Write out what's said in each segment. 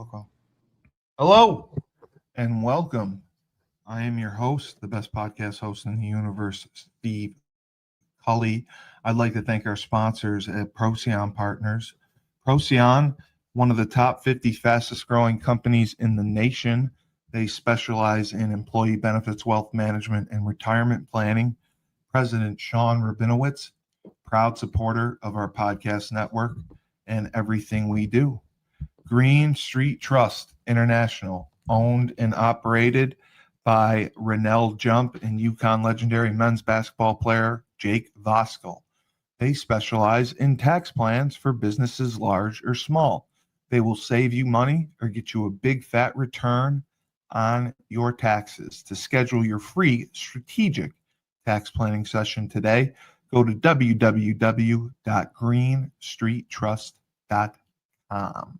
Okay. Hello and welcome. I am your host, the best podcast host in the universe, Steve Cully. I'd like to thank our sponsors at Procyon Partners. Procyon, one of the top 50 fastest growing companies in the nation. They specialize in employee benefits, wealth management, and retirement planning. President Sean Rabinowitz, proud supporter of our podcast network and everything we do. Green Street Trust International, owned and operated by Rennell Jump and UConn legendary men's basketball player Jake Voskuhl. They specialize in tax plans for businesses large or small. They will save you money or get you a big fat return on your taxes. To schedule your free strategic tax planning session today, go to www.greenstreettrust.com.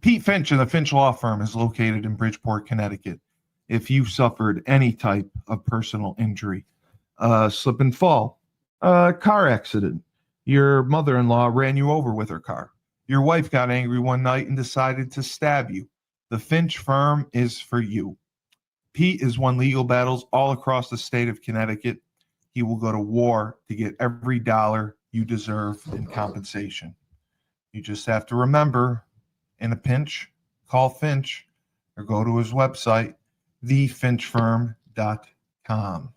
Pete Finch and the Finch Law Firm is located in Bridgeport, Connecticut. If you've suffered any type of personal injury, slip and fall, car accident, your mother-in-law ran you over with her car, your wife got angry one night and decided to stab you, the Finch Firm is for you. Pete has won legal battles all across the state of Connecticut. He will go to war to get every dollar you deserve in compensation. You just have to remember, in a pinch, call Finch or go to his website, thefinchfirm.com.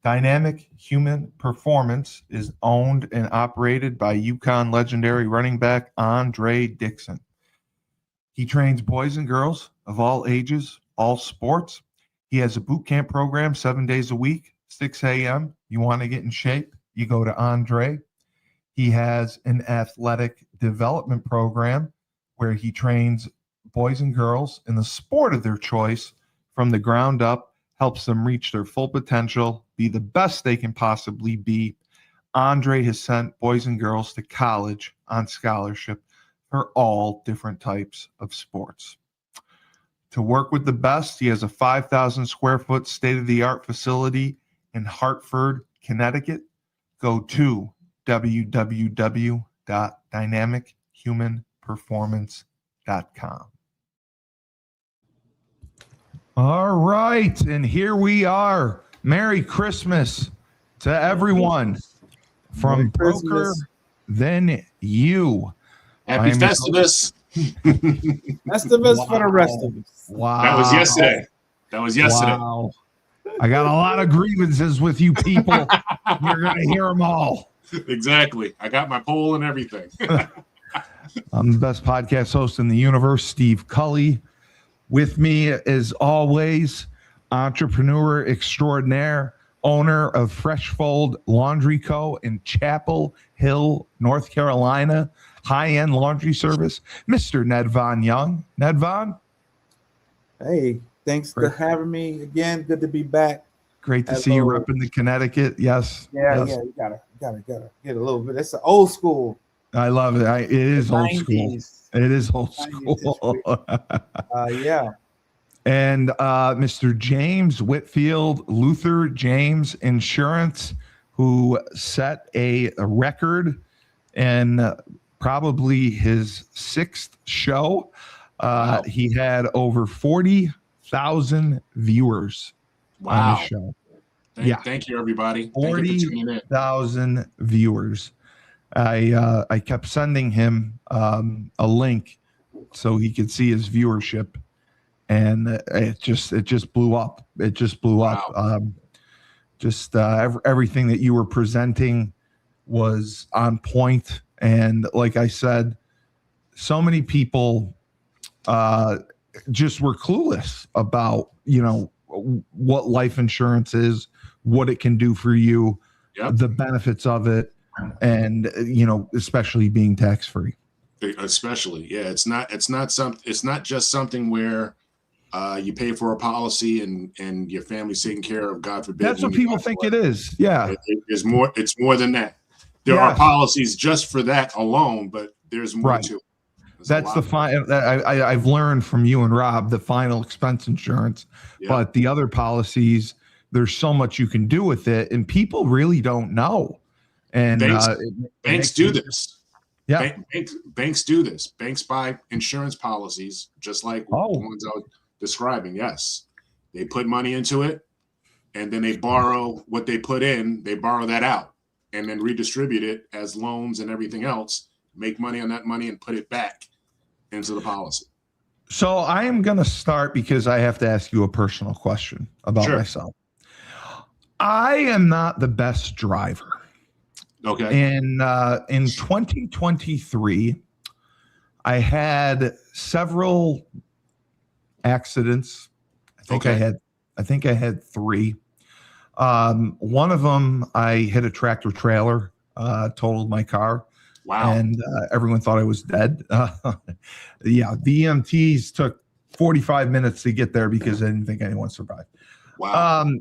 Dynamic Human Performance is owned and operated by UConn legendary running back Andre Dixon. He trains boys and girls of all ages, all sports. He has a boot camp program 7 days a week, 6 a.m. You want to get in shape, you go to Andre. He has an athletic development program where he trains boys and girls in the sport of their choice from the ground up, helps them reach their full potential, be the best they can possibly be. Andre has sent boys and girls to college on scholarship for all different types of sports. To work with the best, he has a 5,000 square foot state-of-the-art facility in Hartford, Connecticut. Go to www.dynamichumanperformance.com. All right, and here we are. Merry Christmas to everyone from Broker Than You. Happy Festivus. Festivus for the rest of us. Wow. That was yesterday. Wow. I got a lot of grievances with you people. You're going to hear them all. Exactly. I got my poll and everything. I'm the best podcast host in the universe, Steve Cully. With me, as always, entrepreneur extraordinaire, owner of FreshFold Laundry Co. in Chapel Hill, North Carolina, high-end laundry service, Mr. Nedvonne Young. Nedvonne? Hey, thanks for having me again. Good to be back. Great to see you repping the Connecticut. Yes. Yeah, you gotta get a little bit. It's an old school. I love it. It is old school. It is old school. Yeah. And Mr. James Whitfield, Luther James Insurance, who set a record in probably his sixth show. Wow. He had over 40,000 viewers on his show. Thank you, everybody. 40,000 viewers. I kept sending him a link so he could see his viewership, and it just blew up. It just blew up. Everything that you were presenting was on point, and like I said, so many people just were clueless about what life insurance is, what it can do for you, the benefits of it, and especially being tax free. Especially, yeah, it's not just something where you pay for a policy and your family's taken care of, God forbid. That's what people think it is. Yeah, it's more than that. There are policies just for that alone, but there's more to it. That's the final. I've learned from you and Rob the final expense insurance, but the other policies, there's so much you can do with it, and people really don't know. And banks do this. Yeah. Banks do this. Banks buy insurance policies just like the ones I was describing. Yes. They put money into it, and then they borrow what they put in, they borrow that out, and then redistribute it as loans and everything else, make money on that money and put it back into the policy. So I am going to start because I have to ask you a personal question about myself. I am not the best driver. Okay. In 2023, I had several accidents. I think I had 3. One of them, I hit a tractor trailer, totaled my car. Wow. And everyone thought I was dead. The EMTs took 45 minutes to get there because I didn't think anyone survived. Wow.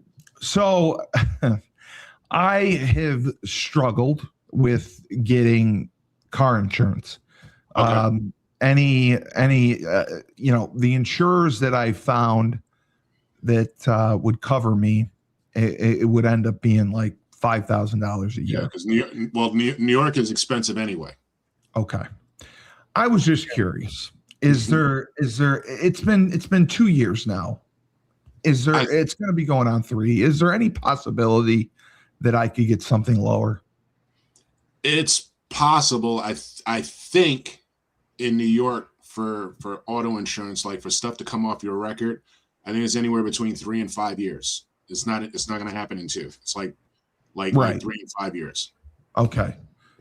So I have struggled with getting car insurance. Okay. The insurers that I found that would cover me, it would end up being like $5,000 a year. Yeah, because New York is expensive anyway. Okay. I was just curious. Is there it's been 2 years now. It's going to be going on 3. Is there any possibility that I could get something lower? It's possible. I think in New York for auto insurance, like for stuff to come off your record, I think it's anywhere between 3 and 5 years. It's not going to happen in 2. It's like 3 and 5 years. Okay.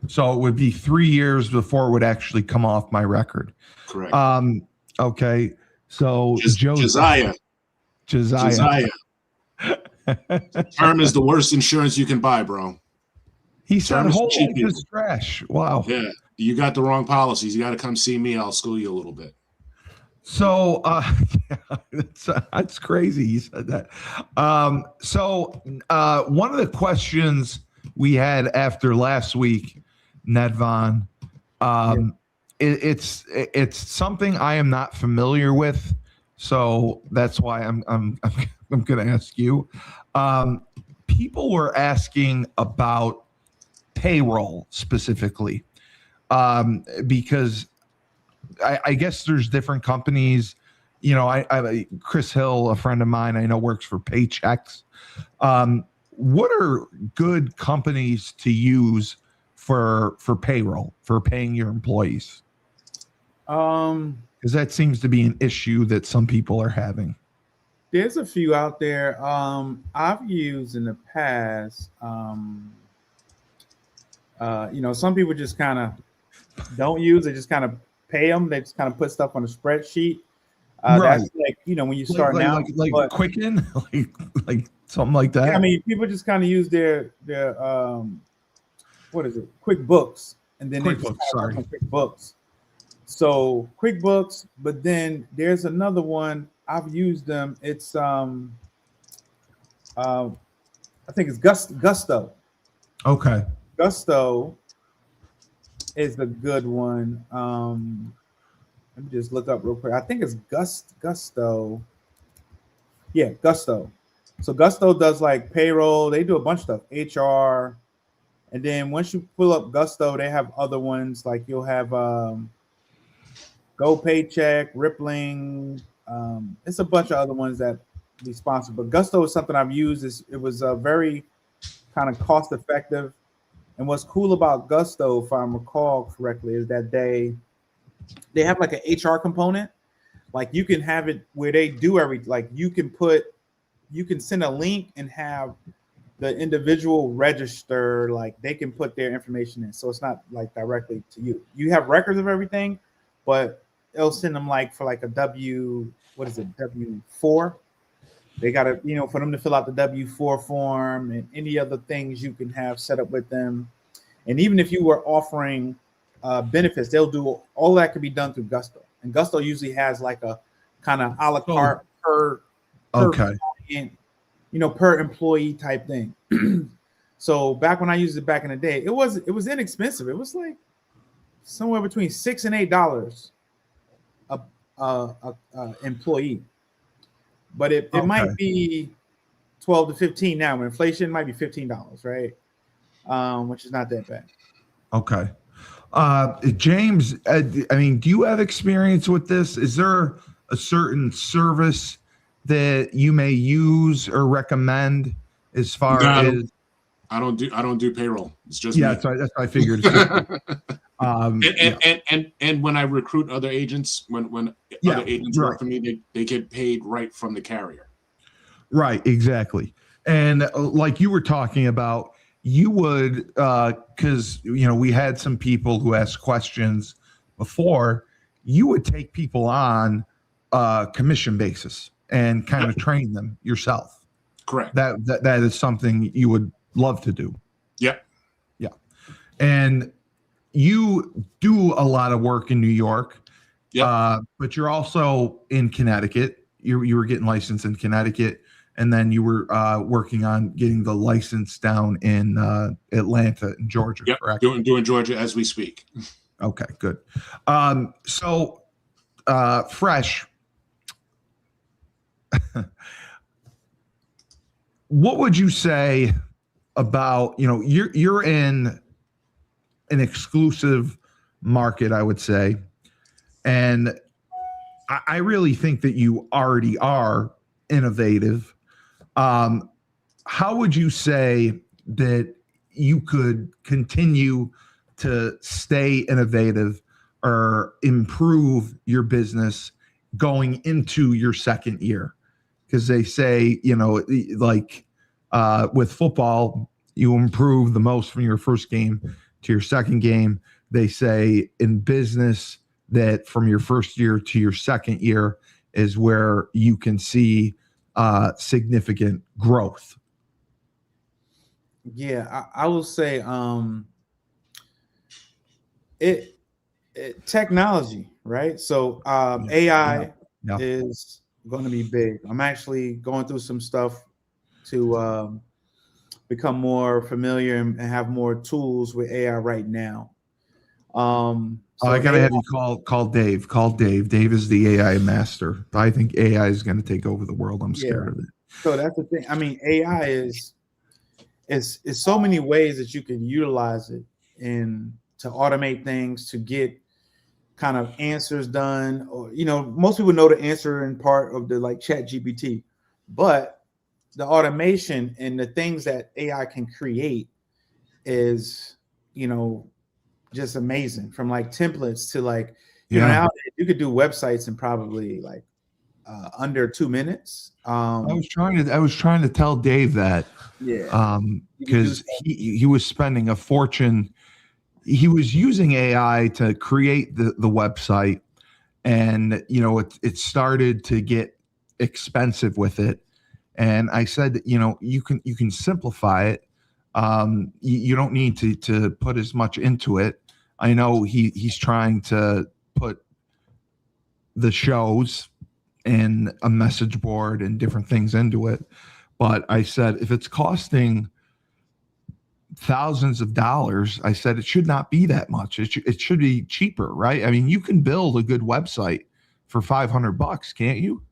So it would be 3 years before it would actually come off my record. Correct. Okay. So Josiah. Term is the worst insurance you can buy, bro. He said whole life is trash. Wow. Yeah. You got the wrong policies. You got to come see me. I'll school you a little bit. So that's crazy. He said that. One of the questions we had after last week, Nedvonne, it's something I am not familiar with, so that's why I'm going to ask you. People were asking about payroll specifically, because I guess there's different companies. I Chris Hill, a friend of mine, I know works for Paychex. What are good companies to use for payroll, for paying your employees? Because that seems to be an issue that some people are having. There's a few out there. I've used in the past. Some people just kind of don't use it, just kind of pay them. They just kind of put stuff on a spreadsheet. Right. That's like, when you start now, like Quicken, like something like that. I mean, people just kind of use their what is it? QuickBooks, and then QuickBooks. So QuickBooks, but then there's another one. I've used them. It's I think it's Gusto. Okay. Gusto is a good one. Let me just look up real quick. I think it's Gusto. Yeah, Gusto. So Gusto does like payroll. They do a bunch of stuff, HR. And then once you pull up Gusto, they have other ones. Like you'll have Go Paycheck, Rippling. It's a bunch of other ones that be sponsored. But Gusto is something I've used. It was very kind of cost effective. And what's cool about Gusto, if I recall correctly, is that they have like an HR component. Like you can have it where they do like you can send a link and have the individual register, like they can put their information in. So it's not like directly to you. You have records of everything, but they'll send them like for like a W4. They got to, for them to fill out the W4 form and any other things you can have set up with them. And even if you were offering benefits, they'll do all that can be done through Gusto. And Gusto usually has like a kind of a la carte per client, per employee type thing. So back when I used it back in the day, it was inexpensive. It was like somewhere between $6 and $8 a employee. But it might be 12 to 15 now. When inflation might be $15, right? Which is not that bad. Okay. James, I mean, do you have experience with this? Is there a certain service that you may use or recommend as far as? I don't do payroll. It's just Yeah, me. that's what I figured. And when I recruit other agents, when other agents work for me, they get paid right from the carrier. Right, exactly. And like you were talking about, you would, because we had some people who asked questions before. You would take people on commission basis and kind of train them yourself. Correct. That is something you would love to do. Yep. Yeah. And you do a lot of work in New York. Yeah. But you're also in Connecticut. You were getting licensed in Connecticut. And then you were working on getting the license down in Atlanta in Georgia, yep. Correct? Doing Georgia as we speak. Okay, good. So Fresh, what would you say about, you're in an exclusive market, I would say. And I really think that you already are innovative. How would you say that you could continue to stay innovative or improve your business going into your second year? Because they say, like with football, you improve the most from your first game to your second game. They say in business that from your first year to your second year is where you can see significant growth. Yeah, I will say technology, right? So AI is going to be big. I'm actually going through some stuff to become more familiar and have more tools with AI right now. So I gotta have you call Dave. Call Dave. Dave is the AI master. I think AI is going to take over the world. I'm scared of it. So that's the thing. I mean, AI is so many ways that you can utilize it to automate things, to get kind of answers done. Or most people know the answer in part of the like Chat GPT, but the automation and the things that AI can create is just amazing. From like templates to like now you could do websites in probably like under 2 minutes. I was trying to tell Dave that because he was spending a fortune. He was using AI to create the website, and it started to get expensive with it. And I said that you can simplify it. You don't need to put as much into it. I know he's trying to put the shows and a message board and different things into it. But I said, if it's costing thousands of dollars, I said, it should not be that much. It should be cheaper, right? I mean, you can build a good website for $500, can't you?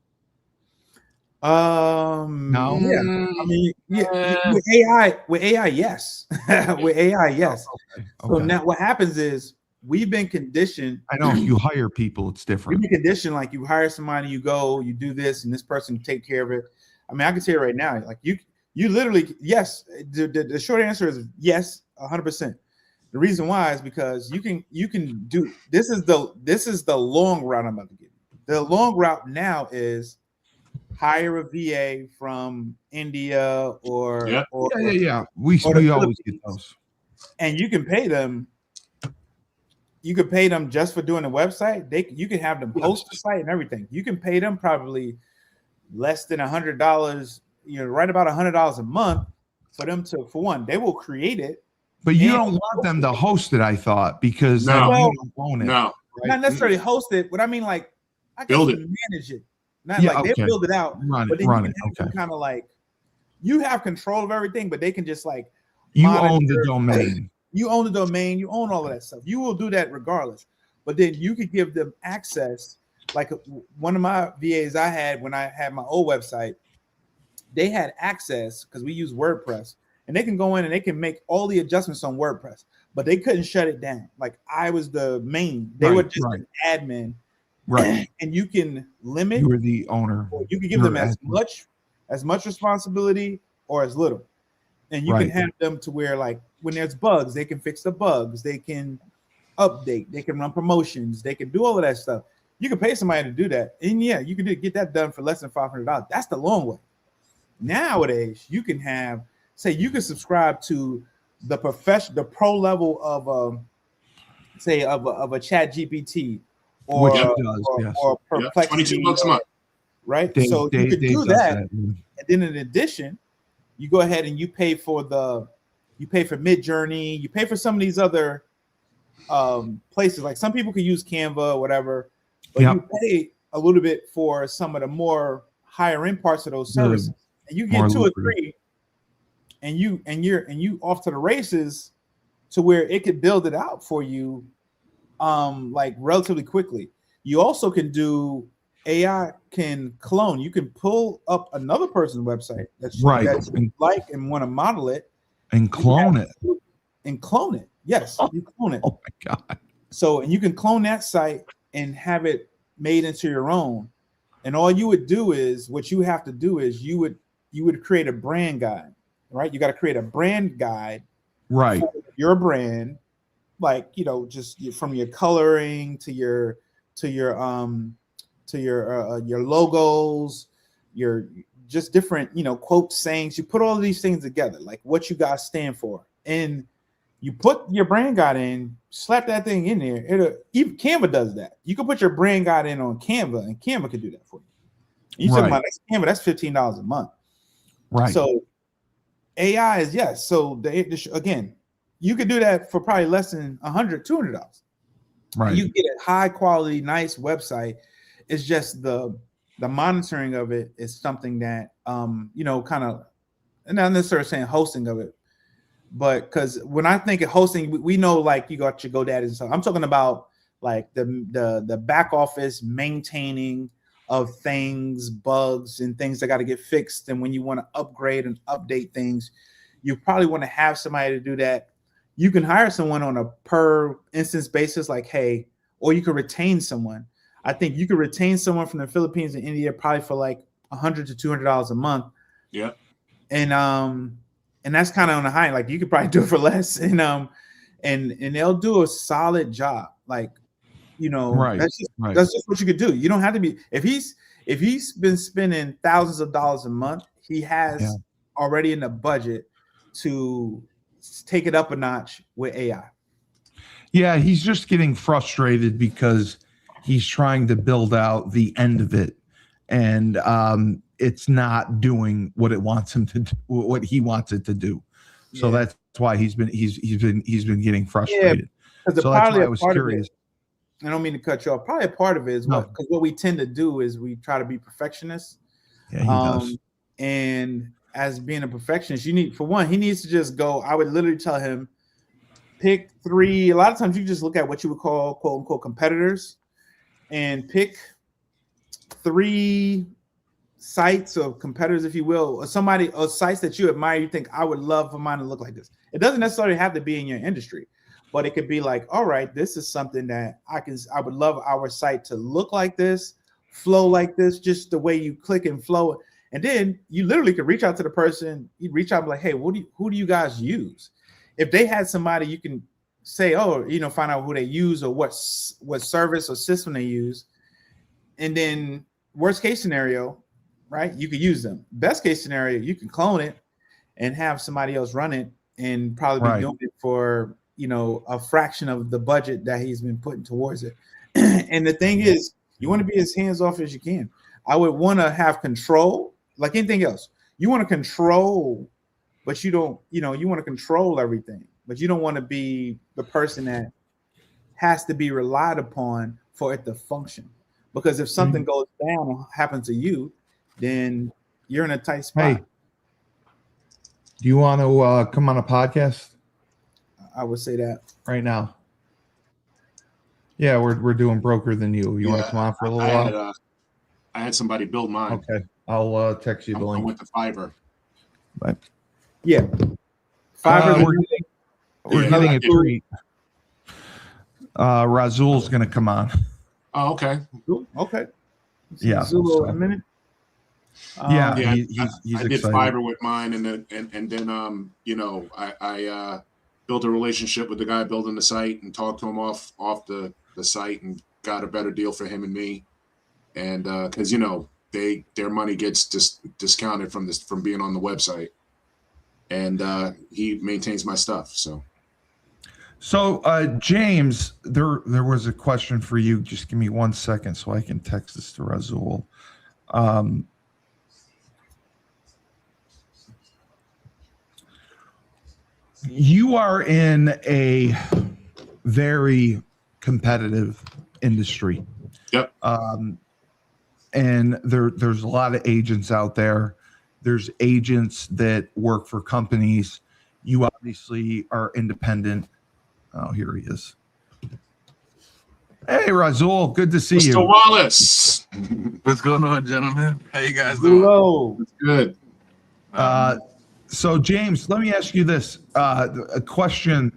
No. Yeah. I mean, with AI, yes. With AI, yes. Okay. So now what happens is we've been conditioned. I know if you hire people, it's different. We've been conditioned, like you hire somebody, you go, you do this, and this person can take care of it. I mean, I can tell you right now, like you literally, yes. The short answer is yes, 100%. The reason why is because you can do this is the long route I'm about to give you. The long route now is hire a VA from India or we always get those, and you can pay them. You could pay them just for doing the website. You can have them host the site and everything. You can pay them probably less than $100. Right about $100 a month for them to, for one, they will create it. But you don't want them to host it, I thought, because then you don't own it. No, right? Not necessarily host it, but I mean, like, I can manage it. Not like they build it out, but then you can kind of like, you have control of everything, but they can just like you own the domain. You own the domain, you own all of that stuff. You will do that regardless. But then you could give them access. Like one of my VAs I had when I had my old website, they had access because we use WordPress, and they can go in and they can make all the adjustments on WordPress. but they couldn't shut it down. Like I was the main. They were just an admin. Right. And you can limit. You were the owner. Or you can give them as much responsibility or as little. And you can have them to where, like, when there's bugs, they can fix the bugs. They can update. They can run promotions. They can do all of that stuff. You can pay somebody to do that. And yeah, you can get that done for less than $500. That's the long way. Nowadays, you can have, say, you can subscribe to the pro level of, say, of a Chat GPT or Perplexity. $22 a month. Right? So you can do that. And then in addition, you go ahead and you pay for Midjourney, you pay for some of these other places. Like some people can use Canva or whatever, but you pay a little bit for some of the more higher end parts of those services. And you get 2 or 3 and you off to the races to where it could build it out for you like relatively quickly. You also can do AI can clone. You can pull up another person's website that's you like and want to model it and clone it. Yes, you clone it. Oh my God. So, and you can clone that site and have it made into your own. And all you would do is, what you have to do is you would create a brand guide, right? You got to create a brand guide, right? For your brand, like, you know, just from your coloring to your logos, your just different, you know, quotes, sayings. You put all of these things together, like what you guys stand for, and you put your brand guide in, slap that thing in there. Even Canva does that. You can put your brand guide in on Canva, and Canva can do that for you. You talking about Canva? That's $15 a month, right? So AI is yes. So again, you could do that for probably less than $100, $200. Right. You get a high quality, nice website. It's just the monitoring of it is something that you know, kind of, not necessarily saying hosting of it, but because when I think of hosting, we know like you got your GoDaddy and stuff. I'm talking about like the back office maintaining of things, bugs and things that got to get fixed. And when you want to upgrade and update things, you probably want to have somebody to do that. You can hire someone on a per instance basis, like, hey, or you can retain someone. I think you could retain someone from the Philippines and India probably for like $100 to $200 a month. Yeah. And that's kind of on the high. Like you could probably do it for less. And they'll do a solid job. Like, you know, that's just what you could do. You don't have to be, if he's been spending thousands of dollars a month, he has already in the budget to take it up a notch with AI. Yeah, he's just getting frustrated because he's trying to build out the end of it, and it's not doing what it wants him to do, what he wants it to do. So that's why he's been getting frustrated. So that's why I was curious. I don't mean to cut you off. Probably a part of it is because what we tend to do is we try to be perfectionists. Yeah, he does. And as being a perfectionist, he needs to just go. I would literally tell him, pick 3. A lot of times you just look at what you would call quote unquote competitors and pick 3 sites of competitors, if you will, or sites that you admire. You think, I would love for mine to look like this. It doesn't necessarily have to be in your industry, but it could be like, all right, this is something that I would love our site to look like this, flow like this, just the way you click and flow. And then you literally could reach out to the person. You reach out and be like, hey, who do you guys use? If they had somebody, you can say, oh, you know, find out who they use or what service or system they use. And then worst case scenario, right, you could use them. Best case scenario, you can clone it and have somebody else run it and probably be doing it for, you know, a fraction of the budget that he's been putting towards it. And the thing is, you want to be as hands off as you can. I would want to have control, like anything else. You want to control, but you don't, you know, you want to control everything, but you don't want to be the person that has to be relied upon for it to function. Because if something goes down or happens to you, then you're in a tight spot. Hey, do you want to come on a podcast? I would say that right now. Yeah, we're doing Broker Than You. You want to come on for a little while? I had somebody build mine. Okay, I'll text you the link. I went to Fiverr. But yeah, Fiverr. We're Yeah, getting I a get it. treat. Razul's going to come on. Oh, okay. Okay. Yeah, Zulu in a so- minute. Yeah, Yeah, he's I did excited. fiber with mine, and then I built a relationship with the guy building the site and talked to him off the site and got a better deal for him and me, and because their money gets discounted from being on the website, and he maintains my stuff. So, James, there was a question for you. Just give me 1 second so I can text this to Razul. You are in a very competitive industry. Yep. And there's a lot of agents out there. There's agents that work for companies. You obviously are independent. Oh, here he is. Hey, Razul, good to see Mr. you. Wallace, What's going on, gentlemen? How you guys doing? Zulu. good. So, James, let me ask you this a question.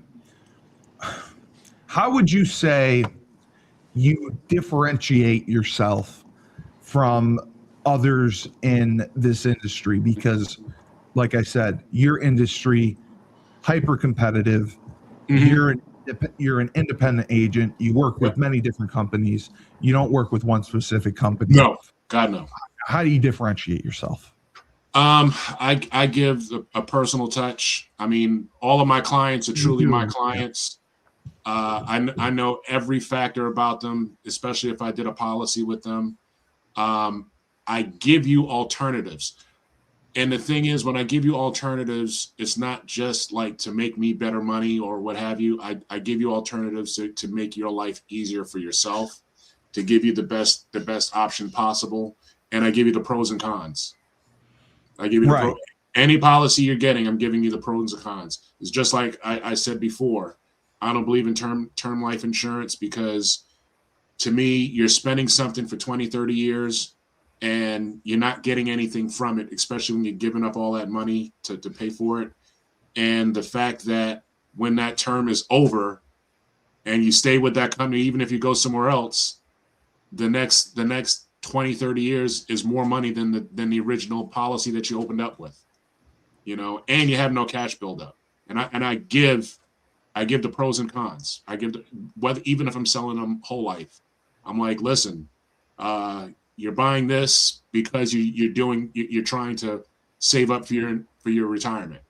How would you say you differentiate yourself from others in this industry? Because, like I said, your industry, hyper competitive. Mhm. You're an independent agent. You work with many different companies. You don't work with one specific company. No, God no. How do you differentiate yourself? I give a personal touch. I mean, all of my clients are truly my clients. I know every factor about them, especially if I did a policy with them. I give you alternatives. And the thing is, when I give you alternatives, it's not just like to make me better money or what have you. I give you alternatives to make your life easier for yourself, to give you the best option possible. And I give you the pros and cons. I give you any policy you're getting, I'm giving you the pros and cons. It's just like I said before, I don't believe in term life insurance because to me, you're spending something for 20, 30 years and you're not getting anything from it, especially when you're giving up all that money to pay for it. And the fact that when that term is over and you stay with that company, even if you go somewhere else, the next 20, 30 years is more money than the original policy that you opened up with, and you have no cash buildup. And I give the pros and cons. I give whether even if I'm selling them whole life, I'm like, listen, you're buying this because you're trying to save up for your retirement.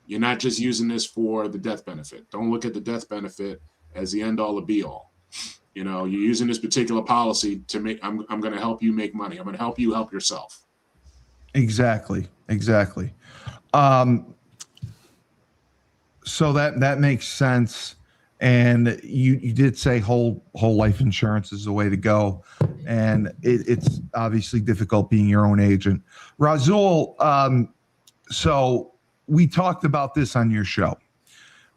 You're not just using this for the death benefit. Don't look at the death benefit as the end all or be all. You're using this particular policy to make. I'm going to help you make money. I'm going to help you help yourself. Exactly. So that makes sense. And you did say whole life insurance is the way to go, and it's obviously difficult being your own agent. Razul, so we talked about this on your show,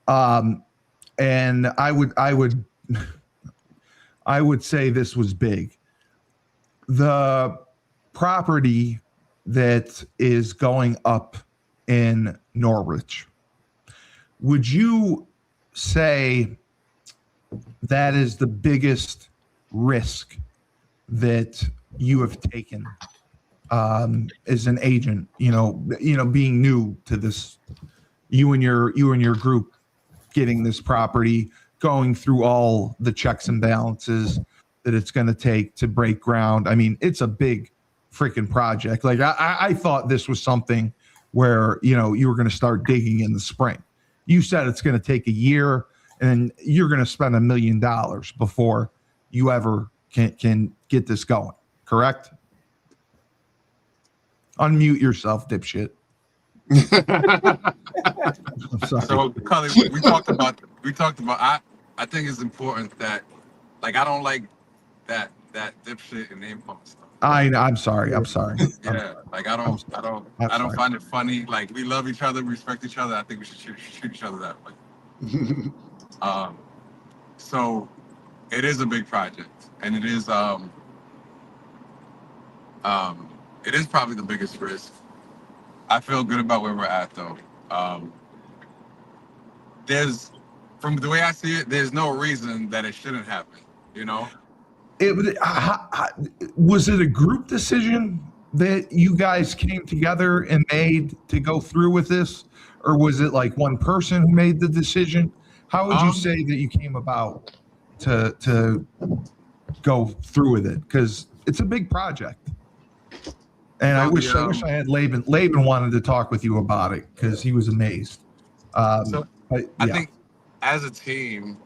and I would say this was big. The property that is going up in Norwich, would you say that is the biggest risk that you have taken as an agent? Being new to this, you and your group getting this property, going through all the checks and balances that it's going to take to break ground. I mean, it's a big freaking project. Like I thought this was something where you were going to start digging in the spring. You said it's going to take a year and you're going to spend $1 million before you ever can get this going. Correct? Unmute yourself, dipshit. I'm sorry. So, Cully, we talked about. I think it's important that, like, I don't like that dipshit and name calling stuff. I'm sorry. Yeah, like I don't sorry. find it funny. Like, we love each other, respect each other. I think we should treat each other that way. So it is a big project, and it is probably the biggest risk. I feel good about where we're at, though. There's from the way I see it, there's no reason that it shouldn't happen. You know, Was it a group decision that you guys came together and made to go through with this, or was it like one person who made the decision? How would you say that you came about to go through with it? Because it's a big project, and I wish I had Laban. Laban wanted to talk with you about it because he was amazed. So but, yeah. I think as a team,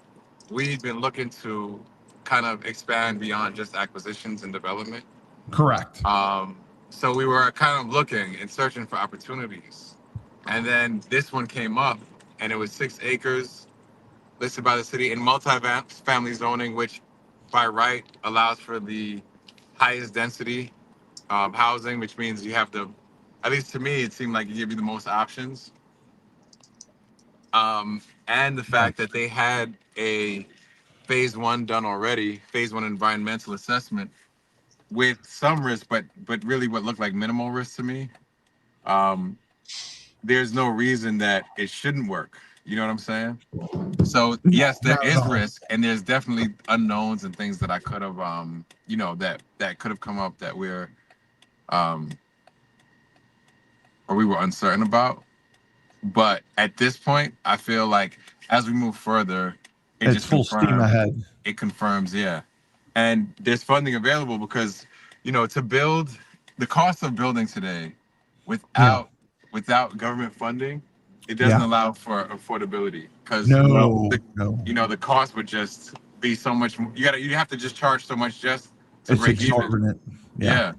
we've been looking to kind of expand beyond just acquisitions and development. Correct. So we were kind of looking and searching for opportunities. And then this one came up, and it was 6 acres listed by the city in multi-family zoning, which by right allows for the highest density housing, which means you have to, at least to me, it seemed like it gave you the most options. And the fact that they had a phase 1 done already, phase 1 environmental assessment with some risk, but really what looked like minimal risk to me. There's no reason that it shouldn't work. You know what I'm saying? So yes, there is risk, and there's definitely unknowns and things that I could have, that could have come up that we're, or we were uncertain about. But at this point, I feel like as we move further, it's full steam ahead. It confirms, yeah. And there's funding available because, to build, the cost of building today without government funding, it doesn't allow for affordability because the cost would just be so much. You have to just charge so much just to break even. Yeah.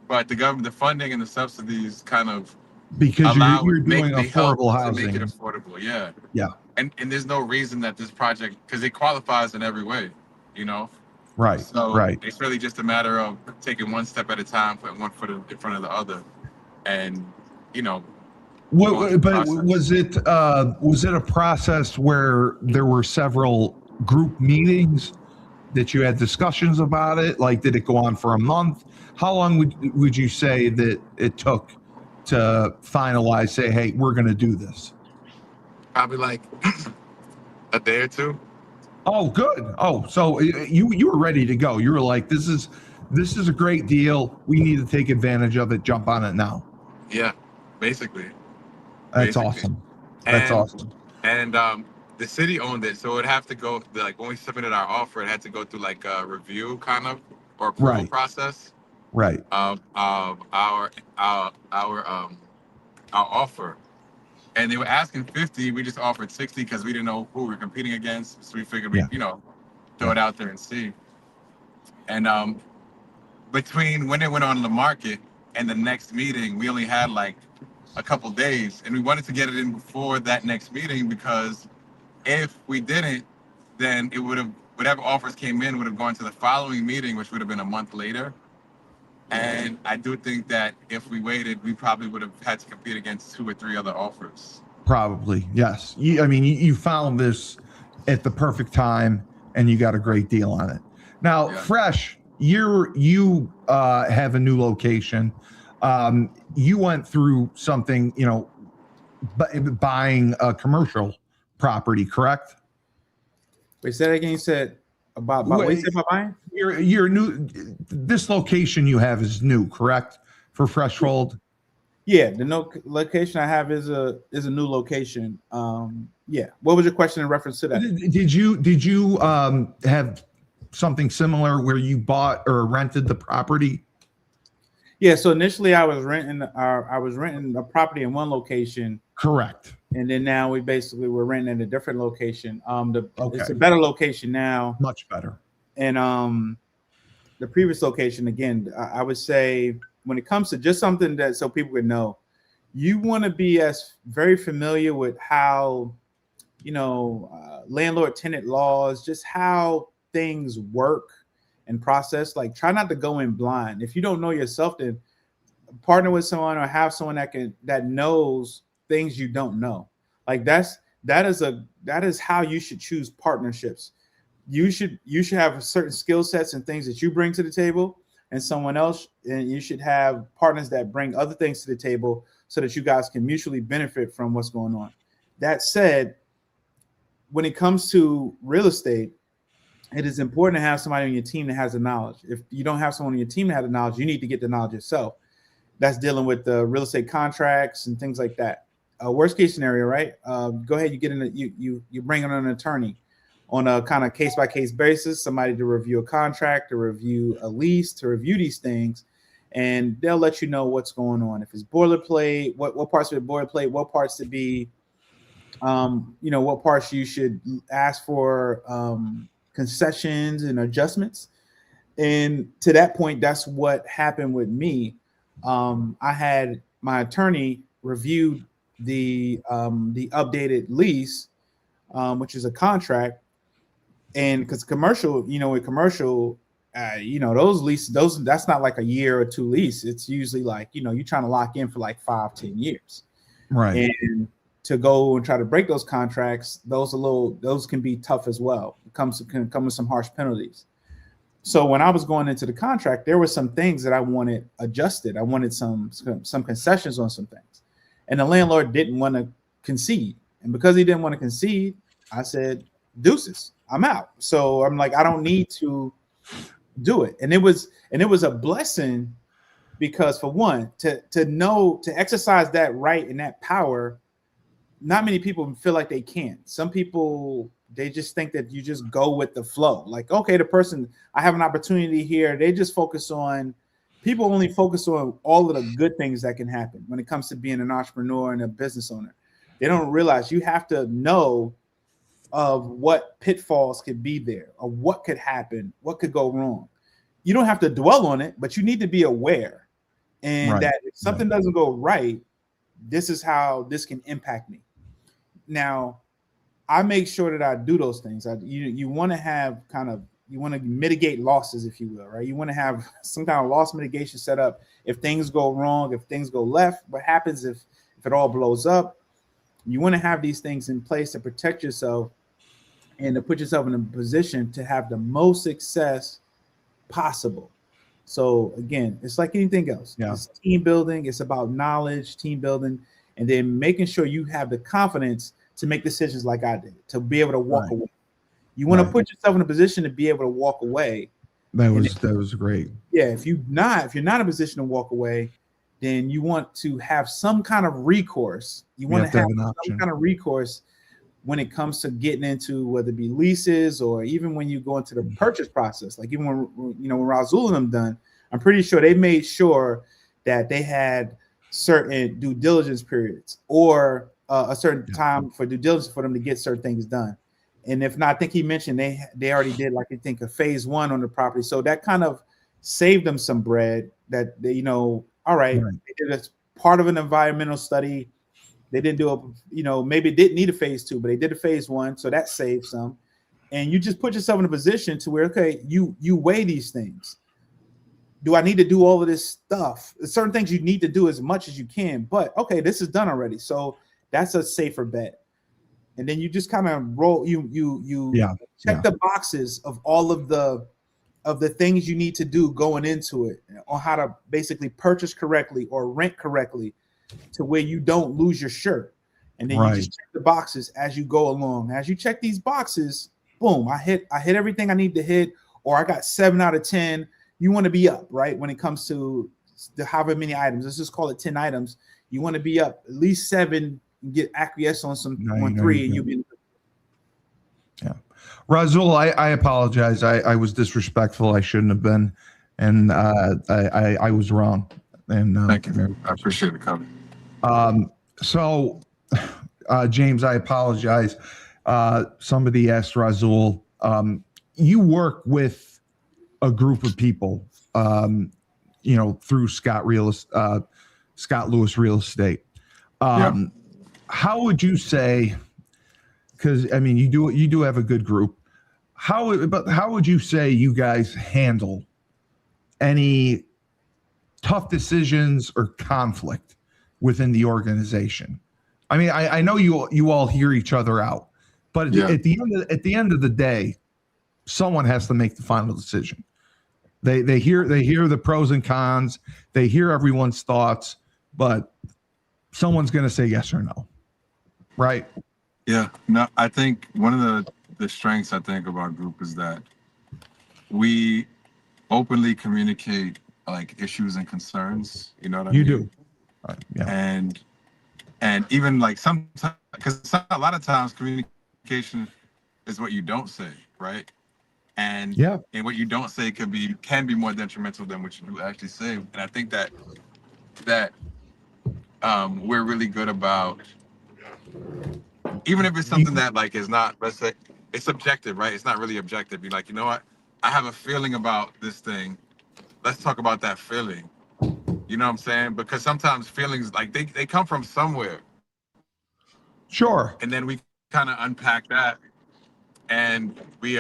But the funding and the subsidies kind of because you're doing affordable housing to make it affordable. Yeah. Yeah. And there's no reason that this project, because it qualifies in every way, Right. So right. It's really just a matter of taking one step at a time, putting one foot in front of the other, and But was it a process where there were several group meetings that you had discussions about it? Like, did it go on for a month? How long would you say that it took to finalize? Say, hey, we're going to do this. Probably like a day or two. Oh, good. Oh, so you were ready to go. You were like, this is a great deal. We need to take advantage of it. Jump on it now. Yeah, basically. That's awesome. That's awesome. And the city owned it, so it would have to go, like, when we submitted our offer, it had to go through like a review kind of or approval process. Right. Of our offer. And they were asking 50. We just offered 60 because we didn't know who we were competing against. So we figured we'd, throw it out there and see. And between when it went on the market and the next meeting, we only had like a couple days. And we wanted to get it in before that next meeting because if we didn't, then it would have, whatever offers came in would have gone to the following meeting, which would have been a month later. And I do think that if we waited, we probably would have had to compete against 2 or 3 other offers. Probably, yes. You found this at the perfect time, and you got a great deal on it. Now, Fresh, you have a new location. You went through something, buying a commercial property, correct? Wait, say that again. You said about what you said about buying? You're new. This location you have is new, correct? For FreshFold. Yeah, the location I have is a new location. Yeah. What was your question in reference to that? Did you have something similar where you bought or rented the property? Yeah. So initially, I was renting a property in one location. Correct. And then now we're renting in a different location. It's a better location now. Much better. And the previous location, again, I would say when it comes to just something that so people would know, you want to be very familiar with how, landlord tenant laws, just how things work and process. Like, try not to go in blind. If you don't know yourself, then partner with someone or have someone that knows things you don't know. Like that is how you should choose partnerships. You should have certain skill sets and things that you bring to the table, and someone else, and you should have partners that bring other things to the table so that you guys can mutually benefit from what's going on. That said, when it comes to real estate, it is important to have somebody on your team that has the knowledge. If you don't have someone on your team that has the knowledge, you need to get the knowledge yourself. That's dealing with the real estate contracts and things like that. Worst case scenario, right? Go ahead, you bring in an attorney on a kind of case by case basis, somebody to review a contract, to review a lease, to review these things, and they'll let you know what's going on. If it's boilerplate, what parts of it boilerplate, what parts to be, what parts you should ask for concessions and adjustments. And to that point, that's what happened with me. I had my attorney review the updated lease, which is a contract, and because commercial, with commercial, those leases, that's not like a year or two lease. It's usually like, you're trying to lock in for like 5-10 years, Right. And to go and try to break those contracts, those can be tough as well. It can come with some harsh penalties. So when I was going into the contract, there were some things that I wanted adjusted. I wanted some concessions on some things, and the landlord didn't want to concede. And because he didn't want to concede, I said, "Deuces, I'm out." So I'm like, I don't need to do it. And it was a blessing, because for one, to exercise that right and that power, not many people feel like they can. Some people, they just think that you just go with the flow. Like, okay, I have an opportunity here. They just people only focus on all of the good things that can happen when it comes to being an entrepreneur and a business owner. They don't realize you have to know of what pitfalls could be there, or what could happen, what could go wrong. You don't have to dwell on it, but you need to be aware. And that if something doesn't go right, this is how this can impact me. Now, I make sure that I do those things. You want to mitigate losses, if you will, right? You want to have some kind of loss mitigation set up. If things go wrong, if things go left, what happens if it all blows up? You want to have these things in place to protect yourself and to put yourself in a position to have the most success possible. So again, it's like anything else. Yeah. It's team building. It's about knowledge, team building, and then making sure you have the confidence to make decisions like I did, to be able to walk away. You want to put yourself in a position to be able to walk away. That was great. Yeah. If you're not in a position to walk away, then you want to have some kind of recourse. You want to have some kind of recourse when it comes to getting into, whether it be leases or even when you go into the purchase process. Like even when Razul and them done, I'm pretty sure they made sure that they had certain due diligence periods or a certain time for due diligence for them to get certain things done. And if not, I think he mentioned they already did, like, I think, a phase 1 on the property. So that kind of saved them some bread that they, all right, they did as part of an environmental study. They didn't do maybe it didn't need a phase 2, but they did a phase 1. So that saved some. And you just put yourself in a position to where, okay, you weigh these things. Do I need to do all of this stuff? There's certain things you need to do as much as you can, but okay, this is done already. So that's a safer bet. And then you just kind of roll, check the boxes of all of the things you need to do going into it, on how to basically purchase correctly or rent correctly to where you don't lose your shirt. And then you just check the boxes as you go along. As you check these boxes, boom, I hit everything I need to hit, or I got 7 out of 10. You want to be up, right? When it comes to however many items, let's just call it 10 items. You want to be up at least 7 and get acquiesced on 3, and you'll be. Yeah. Razul, I apologize. I was disrespectful. I shouldn't have been. And I was wrong. And thank you, man. I appreciate the comment. So, James, I apologize. Somebody asked Razul, you work with a group of people, through Scott Lewis Real Estate. How would you say, because I mean, you do have a good group. How would you say you guys handle any tough decisions or conflict within the organization? I mean, I know you all hear each other out, but at the end of the day, someone has to make the final decision. They hear the pros and cons, they hear everyone's thoughts, but someone's going to say yes or no, right? Yeah, no, I think one of the strengths I think of our group is that we openly communicate like issues and concerns. You know what I You mean? do. Yeah. And even like sometimes, because a lot of times communication is what you don't say, right? And Yeah. and what you don't say can be more detrimental than what you do actually say. And I think that we're really good about, even if it's something that like is not, let's say it's subjective, right? It's not really objective. You're like, you know what? I have a feeling about this thing. Let's talk about that feeling. You know what I'm saying? Because sometimes feelings like they come from somewhere. Sure. And then we kind of unpack that, and You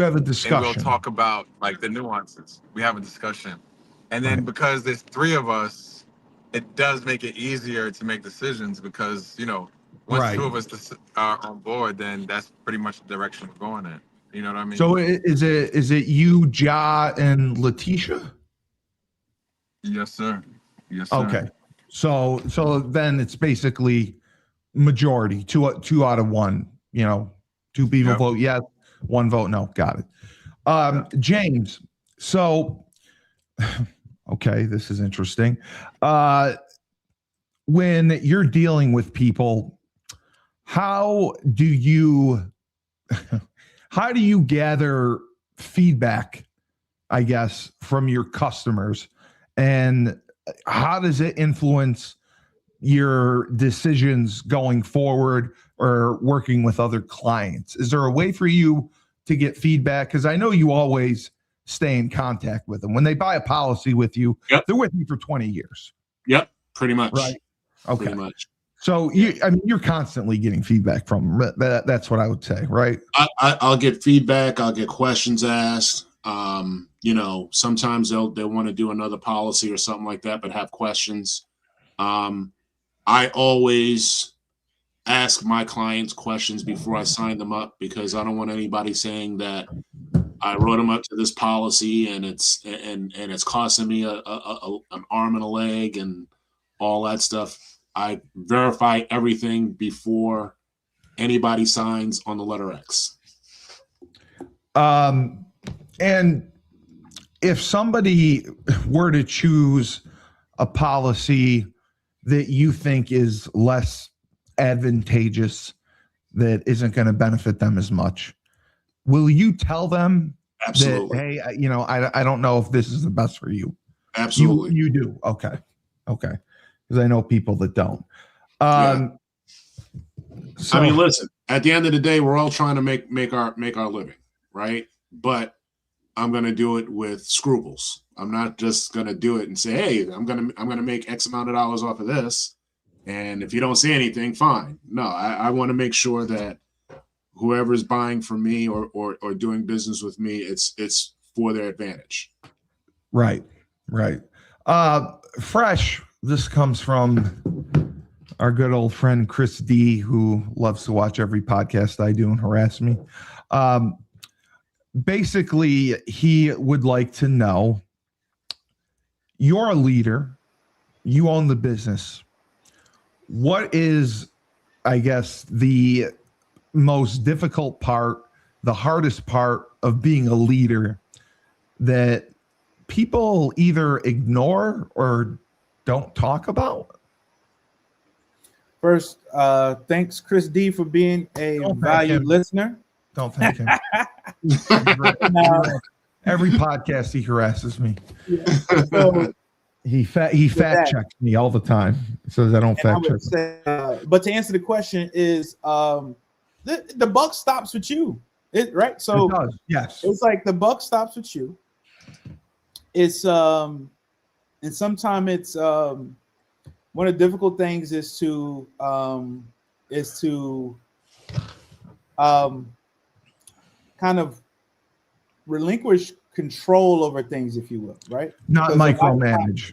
have a we'll discussion. talk about like the nuances. We have a discussion. And then Right. because there's three of us, it does make it easier to make decisions because, you know, once Right. two of us are on board, then that's pretty much the direction we're going in. You know what I mean? So is it you, Ja, and Letitia? Yes, sir. Yes, sir. Okay. So then it's basically majority, two out of one. You know, two people Yep. vote yes, one vote no. Got it. James. So, okay, this is interesting. When you're dealing with people, how do you gather feedback, I guess, from your customers, and how does it influence your decisions going forward or working with other clients? Is there a way for you to get feedback? Because I know you always stay in contact with them. When they buy a policy with you, Yep. they're with you for 20 years. Yep, pretty much. Right. Okay. Pretty much. So you're constantly getting feedback from them. That's what I would say, right? I'll get feedback. I'll get questions asked. You know, sometimes they'll want to do another policy or something like that, but have questions. I always ask my clients questions before I sign them up because I don't want anybody saying that I wrote them up to this policy and it's costing me an arm and a leg and all that stuff. I verify everything before anybody signs on the letter X. And if somebody were to choose a policy that you think is less advantageous, that isn't going to benefit them as much, will you tell them Absolutely. that, hey, you know, I don't know if this is the best for you? Absolutely. You do. Okay. Because I know people that don't. So, I mean, listen, at the end of the day, we're all trying to make our living, right? But I'm going to do it with scruples. I'm not just going to do it and say, hey, I'm going to make X amount of dollars off of this. And if you don't see anything, fine. No, I want to make sure that whoever's buying from me or doing business with me, it's for their advantage. Right. Fresh, this comes from our good old friend Chris D, who loves to watch every podcast I do and harass me. Basically, he would like to know, you're a leader, you own the business. What is, I guess, the most difficult part, the hardest part of being a leader that people either ignore or don't talk about? First, thanks, Chris D, for being a valued listener. Don't thank him. Every podcast he harasses me. Yeah. So, he fact checks me all the time. He says I don't fact check. But to answer the question is, the buck stops with you, right? So it does. Yes, it's like the buck stops with you. It's and sometimes it's one of the difficult things is to kind of relinquish control over things, if you will, right? Not micromanage.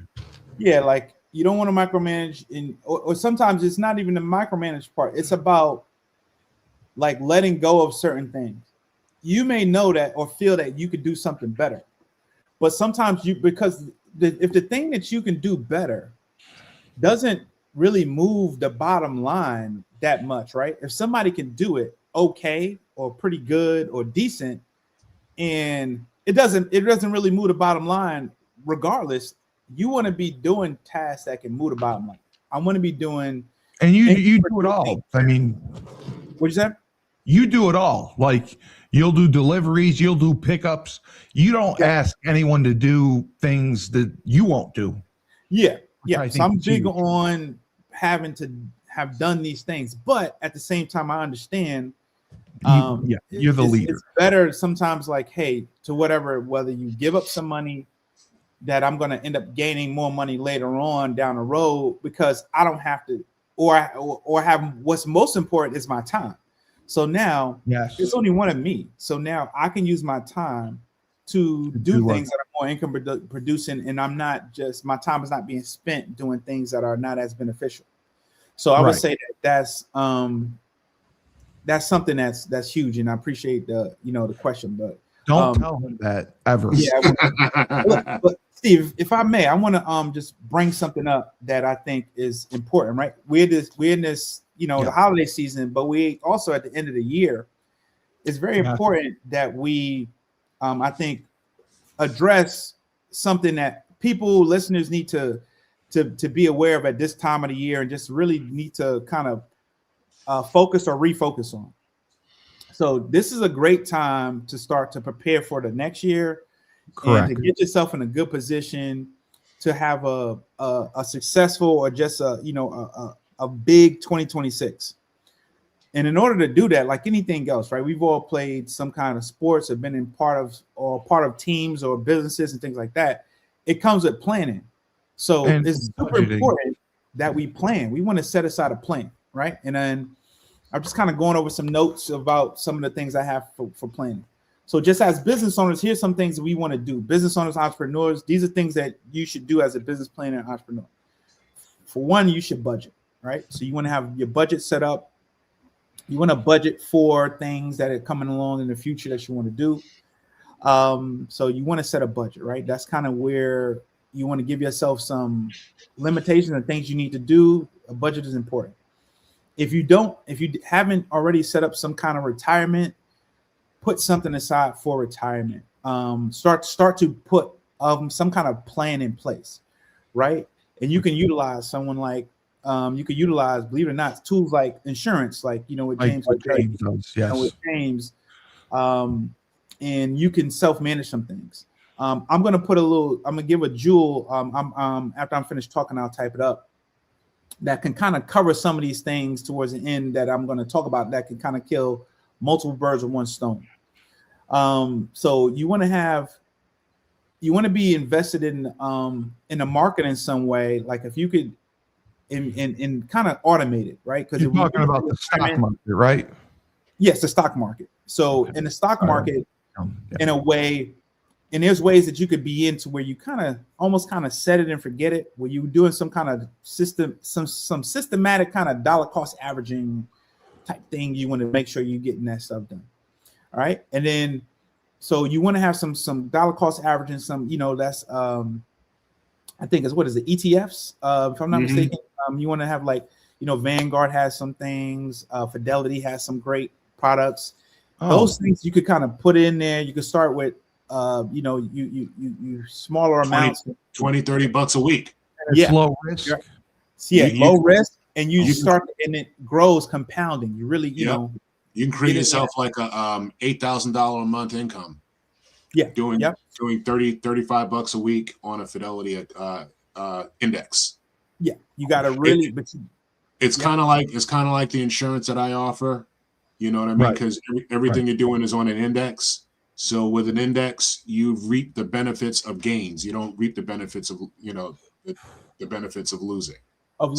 Yeah, like you don't want to micromanage, or sometimes it's not even the micromanage part. It's about like letting go of certain things. You may know that or feel that you could do something better, but sometimes because if the thing that you can do better doesn't really move the bottom line, that much, right? If somebody can do it okay or pretty good or decent, and it doesn't really move the bottom line, regardless, you want to be doing tasks that can move the bottom line. I want to be doing, and you do it all. I mean, what you said? You do it all. Like, you'll do deliveries, you'll do pickups. You don't ask anyone to do things that you won't do. Yeah. So I'm big on having to have done these things, but at the same time, I understand. You're the leader. It's better sometimes, like, hey, to whether you give up some money that I'm going to end up gaining more money later on down the road because I don't have to, or have what's most important is my time. So now it's only one of me. So now I can use my time to do things that are more income producing, and I'm not just, my time is not being spent doing things that are not as beneficial. So I would say that's something that's huge, and I appreciate the question, but don't tell him that ever. Yeah, but Steve, if I may, I want to just bring something up that I think is important. Right, we're in this the holiday season, but we also at the end of the year, it's very important that we, I think, address something that listeners need to be aware of at this time of the year, and just really need to kind of focus or refocus on. So this is a great time to start to prepare for the next year. Correct. And to get yourself in a good position to have a successful, or just a big 2026. And in order to do that, like anything else, right? We've all played some kind of sports, or been in part of teams or businesses and things like that. It comes with planning. So it's super important that we plan. We want to set aside a plan, right? And then I'm just kind of going over some notes about some of the things I have for planning. So just as business owners, here's some things that we want to do. Business owners, entrepreneurs, these are things that you should do as a business planner and entrepreneur. For one, you should budget, right? So you want to have your budget set up. You want to budget for things that are coming along in the future that you want to do. So you want to set a budget, right? That's kind of where you want to give yourself some limitations and things you need to do. A budget is important. If you haven't already set up some kind of retirement, put something aside for retirement. Start to put some kind of plan in place, right? And you can utilize someone like believe it or not, tools like insurance, like with James, with James, and you can self-manage some things. I'm gonna give a jewel. After I'm finished talking, I'll type it up. That can kind of cover some of these things towards the end that I'm going to talk about, that can kind of kill multiple birds with one stone. So you want to be invested in the market in some way. Like if you could, in kind of automate it, right? Because you're talking about the stock market, right? Yes, the stock market. So in the stock market, in a way, and there's ways that you could be into where you almost set it and forget it, where you're doing some kind of some systematic kind of dollar cost averaging type thing. You want to make sure you're getting that stuff done. All right. And then, so you want to have some dollar cost averaging, that's, I think is, what is it? ETFs. If I'm not mistaken, you want to have Vanguard has some things, Fidelity has some great products. Those things you could kind of put in there. You could start with, you smaller amounts, $20-$30 a week. Yeah, low risk. Low risk, and you start, and it grows compounding. You really, you can create yourself like a $8,000 a month income. Yeah, doing $35 a week on a Fidelity index. Yeah, you got to really. It's kind of like the insurance that I offer. You know what I mean? Because everything you're doing is on an index. So with an index, you reap the benefits of gains. You don't reap the benefits of the benefits of losing. For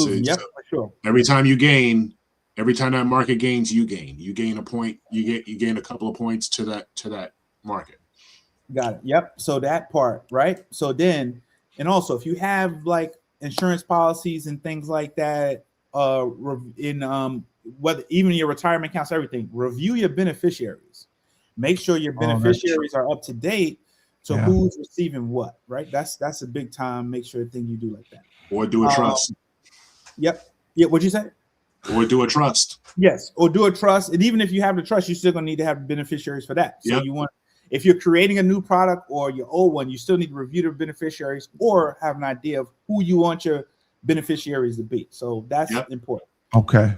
sure. Every time you gain, every time that market gains, you gain. You gain a point. You gain a couple of points to that market. Got it. Yep. So that part, right? So then, and also if you have like insurance policies and things like that, whether even your retirement accounts, everything, review your beneficiaries. Make sure your beneficiaries are up to date. So who's receiving what, right? That's a big time. Make sure thing you do like that. Or do a trust. Yep. Yeah. What'd you say? Or do a trust. Yes, or do a trust. And even if you have the trust, you're still going to need to have beneficiaries for that. So if you're creating a new product or your old one, you still need to review the beneficiaries or have an idea of who you want your beneficiaries to be. So that's important. Okay.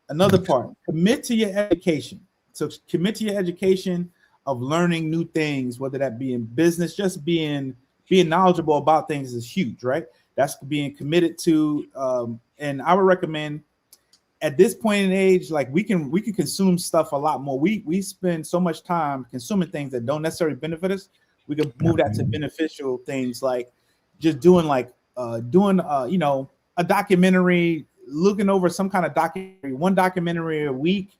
Another part, commit to your education. So commit to your education of learning new things, whether that be in business, just being knowledgeable about things is huge, right? That's being committed to. And I would recommend at this point in age, like we can consume stuff a lot more. We spend so much time consuming things that don't necessarily benefit us. We can move that to beneficial things, like just doing a documentary, looking over some kind of documentary, one documentary a week,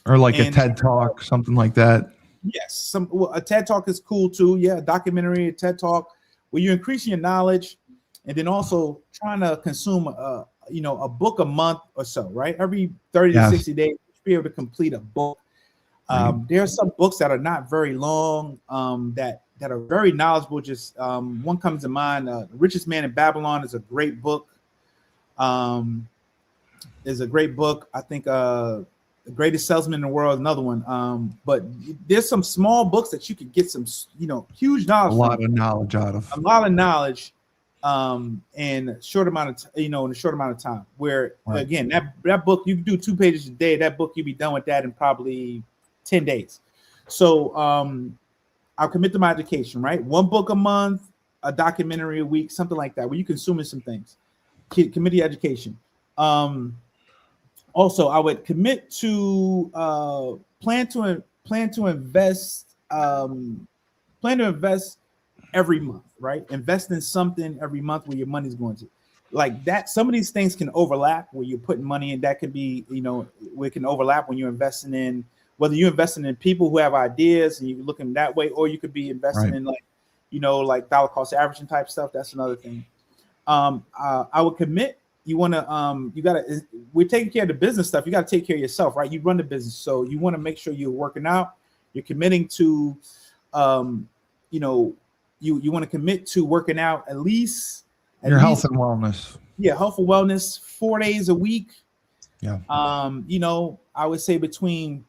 or like a TED Talk, something like that. Yes, a TED Talk is cool too. Yeah, a documentary, a TED Talk, where you're increasing your knowledge, and then also trying to consume a book a month or so, right? Every 30 to 60 days, you should be able to complete a book. There are some books that are not very long, that are very knowledgeable. Just one comes to mind. The Richest Man in Babylon is a great book. I think The Greatest Salesman in the World is another one. But there's some small books that you could get some, huge knowledge. A lot of knowledge out of. A lot of knowledge. In a short amount of time, where again, that book, you can do 2 pages a day. That book, you'll be done with that in probably 10 days. So I'll commit to my education, right? 1 book a month, a documentary a week, something like that, where you're consuming some things. Commit to education. Also, I would commit to plan to invest every month, right? Invest in something every month where your money's going to. Like that, some of these things can overlap where you're putting money in. That could be, where it can overlap when you're investing in, whether you're investing in people who have ideas and you're looking that way, or you could be investing in like dollar cost averaging type stuff. That's another thing. I would commit. We're taking care of the business stuff. You got to take care of yourself, right? You run the business. So you want to make sure you're working out. You're committing to, you want to commit to working out at least health and wellness. Yeah, health and wellness 4 days a week. Yeah. I would say between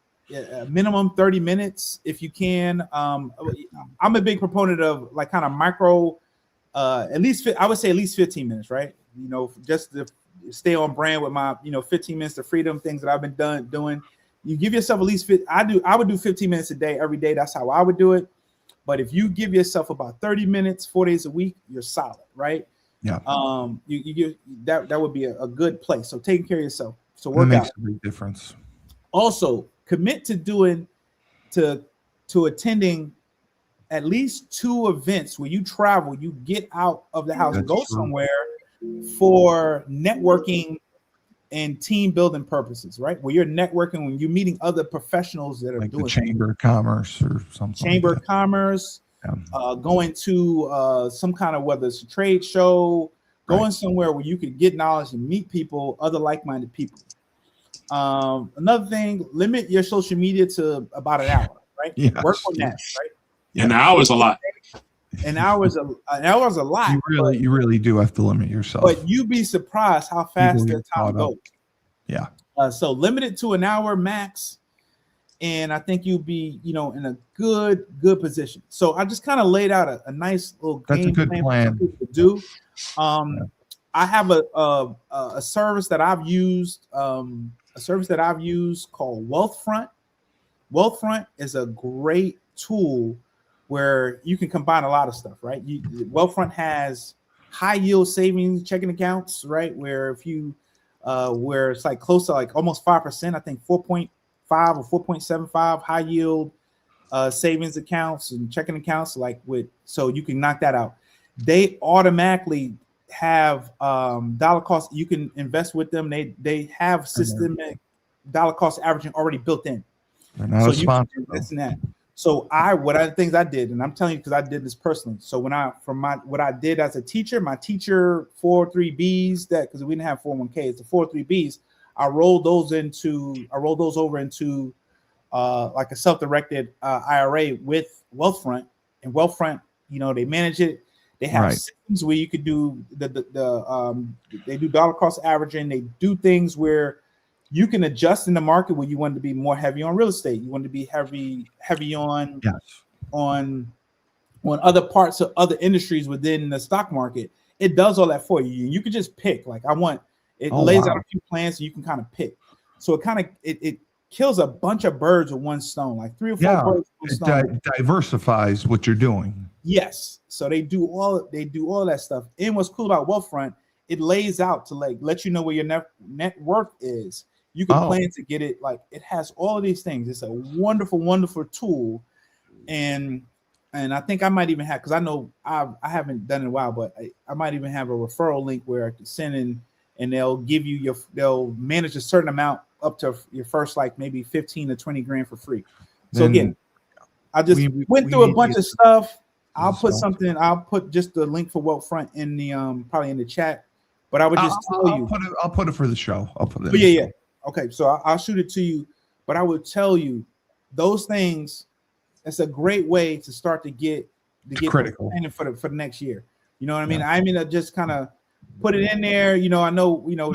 minimum 30 minutes if you can. I'm a big proponent of like kind of micro, at least I would say at least 15 minutes, right? Just to stay on brand with my 15 minutes of freedom things that I've been doing. You give yourself at least I would do 15 minutes a day every day. That's how I would do it. But if you give yourself about 30 minutes, 4 days a week, you're solid, right? Yeah. You give that would be a good place. So taking care of yourself. So work out. That makes a big difference. Also, commit to attending at least 2 events where you travel, you get out of the house, go somewhere for networking and team building purposes, right? Where you're networking, when you're meeting other professionals that are like doing the Chamber of Commerce or something. Chamber of Commerce, going to some kind of, whether it's a trade show, going somewhere where you can get knowledge and meet people, other like-minded people. Another thing, limit your social media to about an hour, right? Yes. Work on that, right? Yeah. An hour is a lot. An hour is a lot. You really do have to limit yourself. But you'd be surprised how fast the time goes. Yeah. So limit it to an hour max, and I think you'll be, in a good position. So I just kind of laid out a nice little game plan for people to do. I have a service that I've used. A service that I've used called Wealthfront. Wealthfront is a great tool where you can combine a lot of stuff, right? Wealthfront has high yield savings checking accounts, right? Where if you, where it's like close to like almost 5%, I think 4.5 or 4.75 high yield savings accounts and checking accounts, so you can knock that out. They automatically have dollar cost. You can invest with them. They have systemic dollar cost averaging already built in. They're not a sponsor. So what are the things I did, and I'm telling you because I did this personally. So what I did as a teacher, my teacher 403Bs, because we didn't have 401Ks, the 403Bs, I rolled those over into like a self-directed IRA with Wealthfront, and Wealthfront, they manage it. They have systems where you could do they do dollar cost averaging. They do things where you can adjust in the market where you want to be more heavy on real estate. You want to be heavy on on other parts of other industries within the stock market. It does all that for you. You can just pick. Like it lays out a few plans so you can kind of pick. So it kills a bunch of birds with one stone, like 3 or 4 birds with one stone. Diversifies what you're doing. Yes. So they do all that stuff. And what's cool about Wealthfront, it lays out to like let you know where your net worth is. You can plan to get it. Like it has all of these things. It's a wonderful, wonderful tool. And I think I might even have, because I know I haven't done it in a while, but I might even have a referral link where I can send in, and they'll give you they'll manage a certain amount up to your first, like maybe 15 to 20 grand for free. So again, I just went through a bunch of stuff. I'll put just the link for Wealthfront in the probably in the chat, but I would just tell you. I'll put it for the show. I'll put it. Yeah. Okay, so I'll shoot it to you, but I would tell you those things. It's a great way to start to get critical for the next year. You know what I mean? I mean, I just kind of put it in there. You know, I know. You know,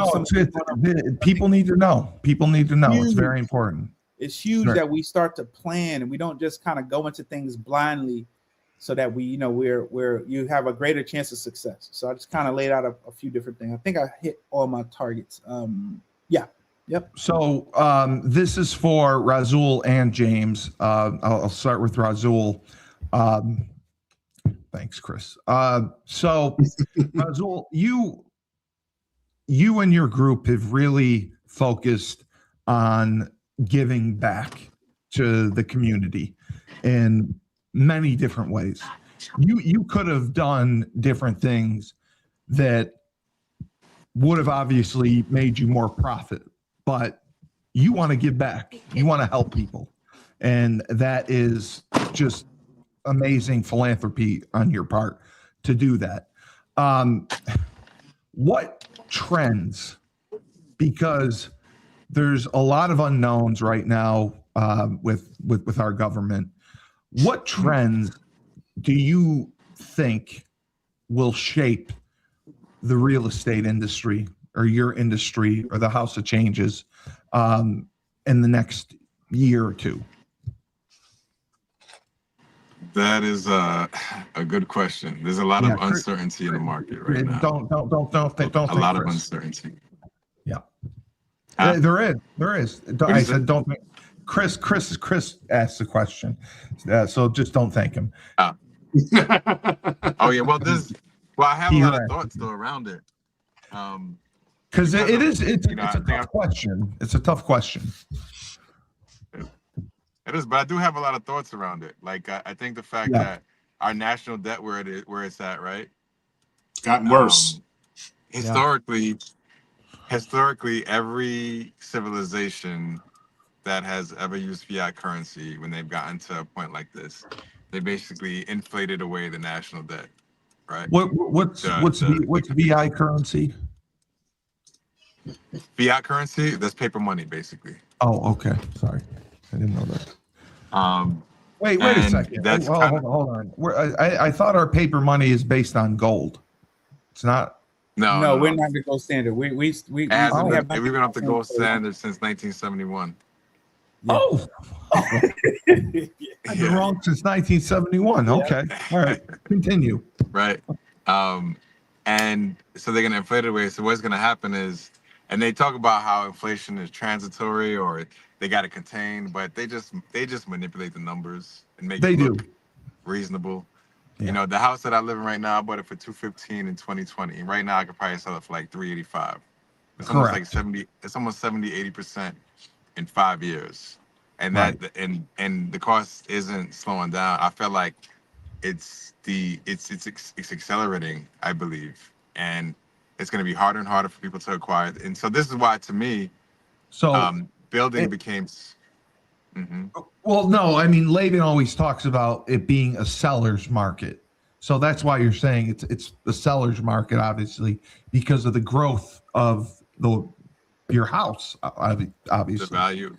people need to know. People need to know. It's very important. It's huge that we start to plan and we don't just kind of go into things blindly, so that you have a greater chance of success. So I just kind of laid out a few different things. I think I hit all my targets. Yep. So this is for Razul and James. I'll start with Razul. Thanks, Chris. So Razul, you and your group have really focused on giving back to the community in many different ways. You could have done different things that would have obviously made you more profit, but you want to give back. You want to help people. And that is just amazing philanthropy on your part to do that. What trends, because there's a lot of unknowns right now with our government, what trends do you think will shape the real estate industry or your industry or the House of Changes in the next year or two? That is a good question. There's a lot of uncertainty in the market right now. Don't think a lot of uncertainty. Yeah, there is. I said don't think. Chris asked the question, so just don't thank him. Oh yeah, I have a lot of thoughts though around it. Because it's a tough question. It's a tough question. It is, but I do have a lot of thoughts around it. Like I think the fact that our national debt where it's at, right? It's gotten worse. Historically, every civilization that has ever used fiat currency, when they've gotten to a point like this, they basically inflated away the national debt, right? What's VI currency? Fiat currency, that's paper money, basically. Oh, okay. Sorry, I didn't know that. Wait a second. Hold on. I thought our paper money is based on gold. It's not. No, we're not the gold standard. We've been off the gold standard since 1971. Yeah. Oh, I've been wrong since 1971. Okay, all right, continue. Right, and so they're gonna inflate it away. So what's gonna happen is, and they talk about how inflation is transitory or they got to contain, but they just manipulate the numbers and make it look reasonable. Yeah. You know, the house that I live in right now, I bought it for $215 in 2020. Right now, I could probably sell it for like $385. It's almost like 70. It's almost 70-80% in 5 years, and and the cost isn't slowing down. I feel like it's accelerating, I believe, and it's going to be harder and harder for people to acquire. And so this is why, to me, building became. Mm-hmm. Well, no, I mean, Laban always talks about it being a seller's market. So that's why you're saying it's a seller's market, obviously, because of the growth of your house, obviously. The value.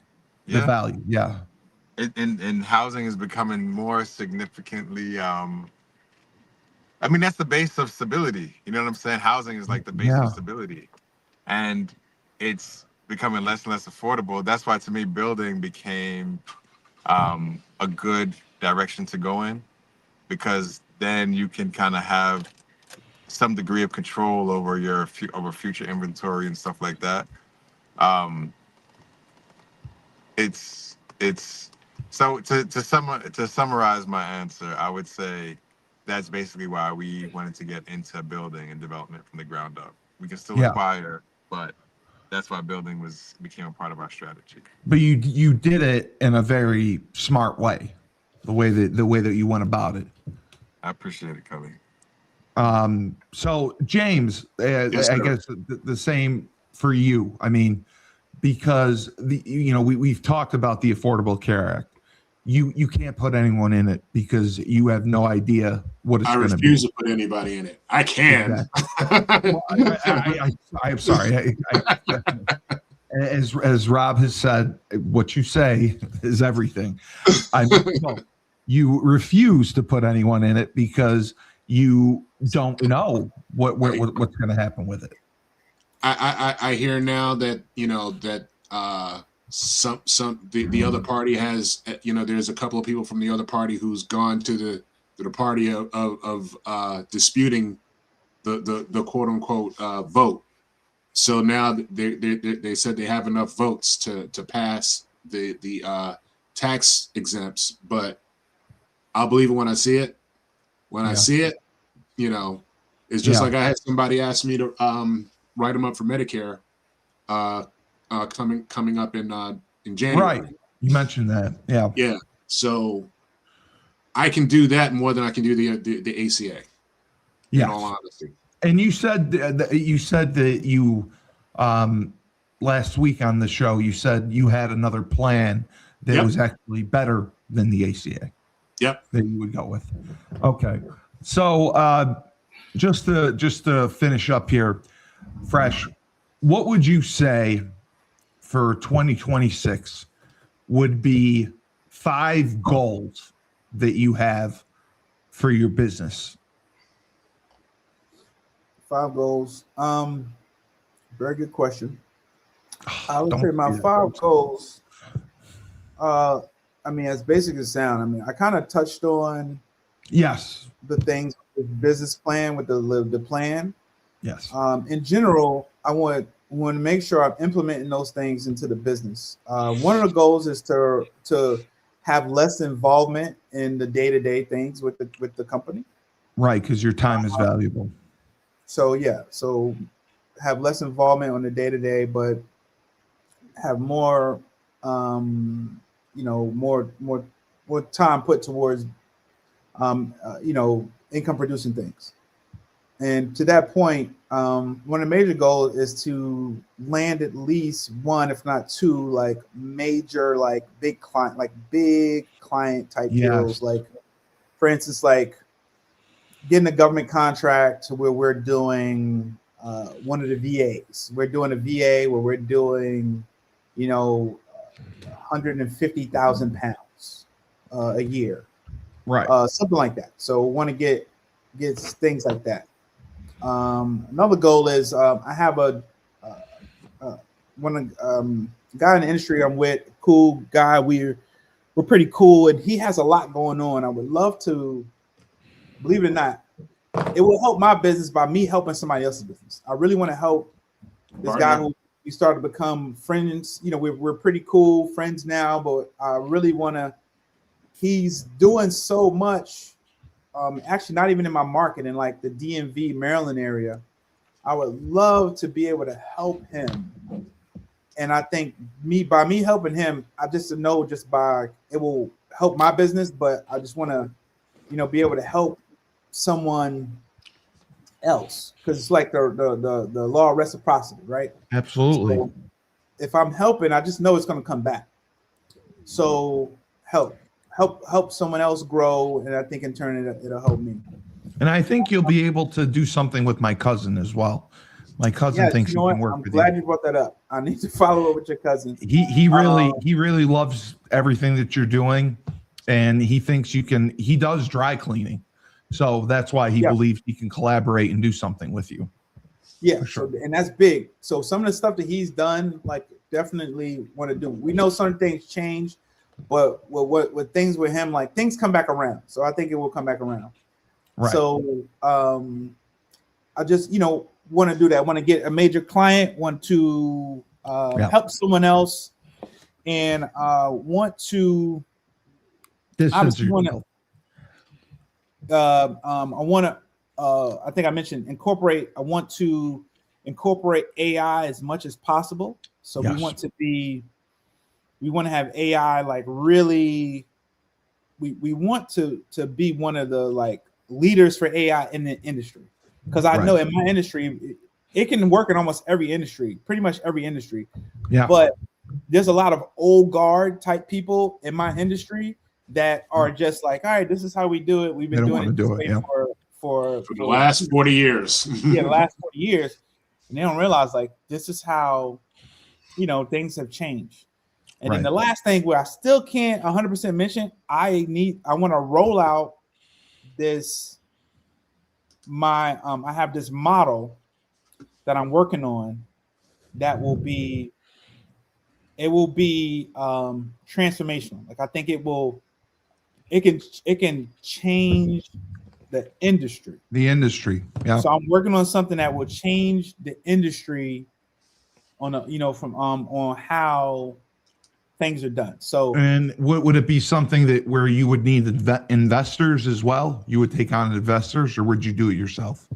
The value, yeah. And housing is becoming more significantly, I mean, that's the base of stability. You know what I'm saying? Housing is like the base of stability. And it's becoming less and less affordable. That's why, to me, building became a good direction to go in, because then you can kind of have some degree of control over your future inventory and stuff like that. It's so to summarize my answer, I would say that's basically why we wanted to get into building and development from the ground up. We can still acquire, but that's why building became a part of our strategy. But you did it in a very smart way, the way that you went about it. I appreciate it, Kelly. So James, Yes, I sir. guess the same for you. I mean, because we've talked about the Affordable Care Act. You can't put anyone in it because you have no idea what it's I going to be. refuse to put anybody in it. I can. Exactly. Well, I'm sorry. As Rob has said, what you say is everything. You refuse to put anyone in it because you don't know what's going to happen with it. I hear now that that the other party has there's a couple of people from the other party who's gone to the party of disputing the quote unquote vote. So now they said they have enough votes to pass the tax exempts, but I'll believe it when I see it. When I see it, it's just like I had somebody ask me to write them up for Medicare coming up in January. Right. You mentioned that. Yeah. Yeah. So I can do that more than I can do the ACA. Yeah. In all honesty. And you said that you last week on the show, you said you had another plan that was actually better than the ACA. Yep. That you would go with. Okay. So just to finish up here, Fresh, what would you say for 2026 would be 5 goals that you have for your business? 5 goals. Very good question. I would say my 5 goals. As basic as sound. I kind of touched on the things, the business plan with the plan. Yes. In general, I want to make sure I'm implementing those things into the business. One of the goals is to have less involvement in the day-to-day things with the company. Right, because your time is valuable. So have less involvement on the day-to-day, but have more more time put towards income producing things. And to that point, one of the major goals is to land at least 1, if not 2, like major, like big client type deals. Like, for instance, like getting a government contract where we're doing one of the VAs. We're doing a VA where we're doing, 150,000 pounds a year, right? Something like that. So want to get things like that. Another goal is I have a guy in the industry I'm with, cool guy. We're pretty cool, and he has a lot going on. I would love to, believe it or not, it will help my business by me helping somebody else's business. I really want to help this guy who we started to become friends. We're pretty cool friends now, but I really want to. He's doing so much. Actually, not even in my market, in like the DMV, Maryland area. I would love to be able to help him. And I think by me helping him, I just know it will help my business, but I just want to, be able to help someone else, because it's like the law of reciprocity, right? Absolutely. So if I'm helping, I just know it's going to come back. So help someone else grow, and I think in turn it'll help me. And I think you'll be able to do something with my cousin as well. My cousin thinks he can work with you. I'm glad you brought that up. I need to follow up with your cousin. He really loves everything that you're doing, and he thinks you can. He does dry cleaning, so that's why he believes he can collaborate and do something with you. Yeah, for sure. And that's big. So some of the stuff that he's done, like definitely want to do. We know certain things change, but with things with him, like things come back around. So I think it will come back around. Right. So I just want to do that. Want to get a major client. Want to help someone else, and want to. Obviously, want to. I want to. I think I mentioned incorporate. I want to incorporate AI as much as possible. So we want to have AI like really. We want to be one of the like leaders for AI in the industry, because I know in my industry it can work in almost every industry, pretty much every industry. Yeah. But there's a lot of old guard type people in my industry that are just like, all right, this is how we do it. We've been doing it for the last 40 years. The last 40 years. And they don't realize like this is how, things have changed. And then the last thing where I still can't 100% mention, I want to roll out this, I have this model that I'm working on that will be transformational. Like I think it can change the industry. Yeah. So I'm working on something that will change the industry on on how things are done. So, and would it be something that where you would need investors as well? You would take on investors, or would you do it yourself?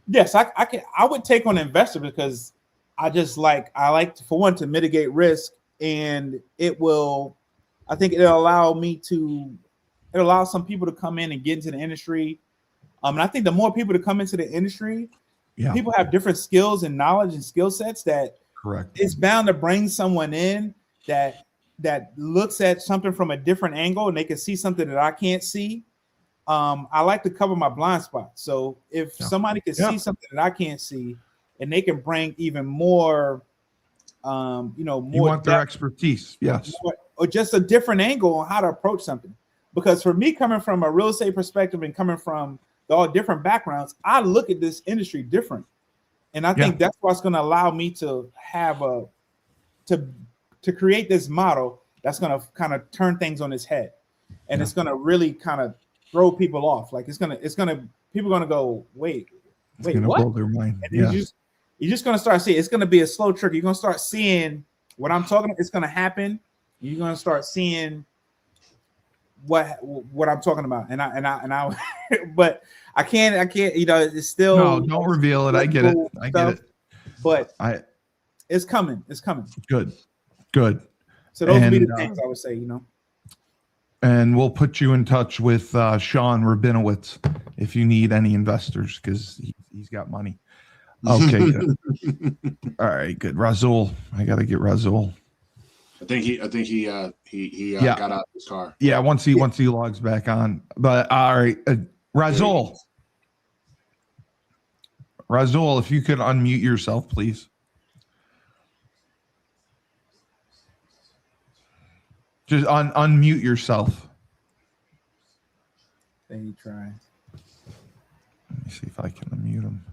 Yes, I would take on investors because I like to, for one, to mitigate risk, and I think it'll allow some people to come in and get into the industry. And I think the more people to come into the industry, people have different skills and knowledge and skill sets that it's bound to bring someone in that looks at something from a different angle, and they can see something that I can't see. I like to cover my blind spot. So if somebody can see something that I can't see, and they can bring even more, more. You want their expertise, yes, or just a different angle on how to approach something. Because for me, coming from a real estate perspective and coming from all different backgrounds, I look at this industry different, and I think that's what's going to allow me to have to create this model that's going to kind of turn things on its head, and it's going to really kind of throw people off. Like people are going to go, wait, what? Blow their mind. And you're just going to start seeing. It's going to be a slow trick. You're going to start seeing what I'm talking about. It's going to happen. You're going to start seeing what I'm talking about, and I but I can't, it's still. No, don't reveal it. I get it. But it's coming. Good. So those would be the things I would say, And we'll put you in touch with Sean Rabinowitz if you need any investors, because he's got money. Okay, good. All right, good. Razul, I got to get Razul. I think he got out of his car. Yeah, once he logs back on. But all right, Razul, if you could unmute yourself, please. Just unmute yourself. Let me try. Let me see if I can unmute him.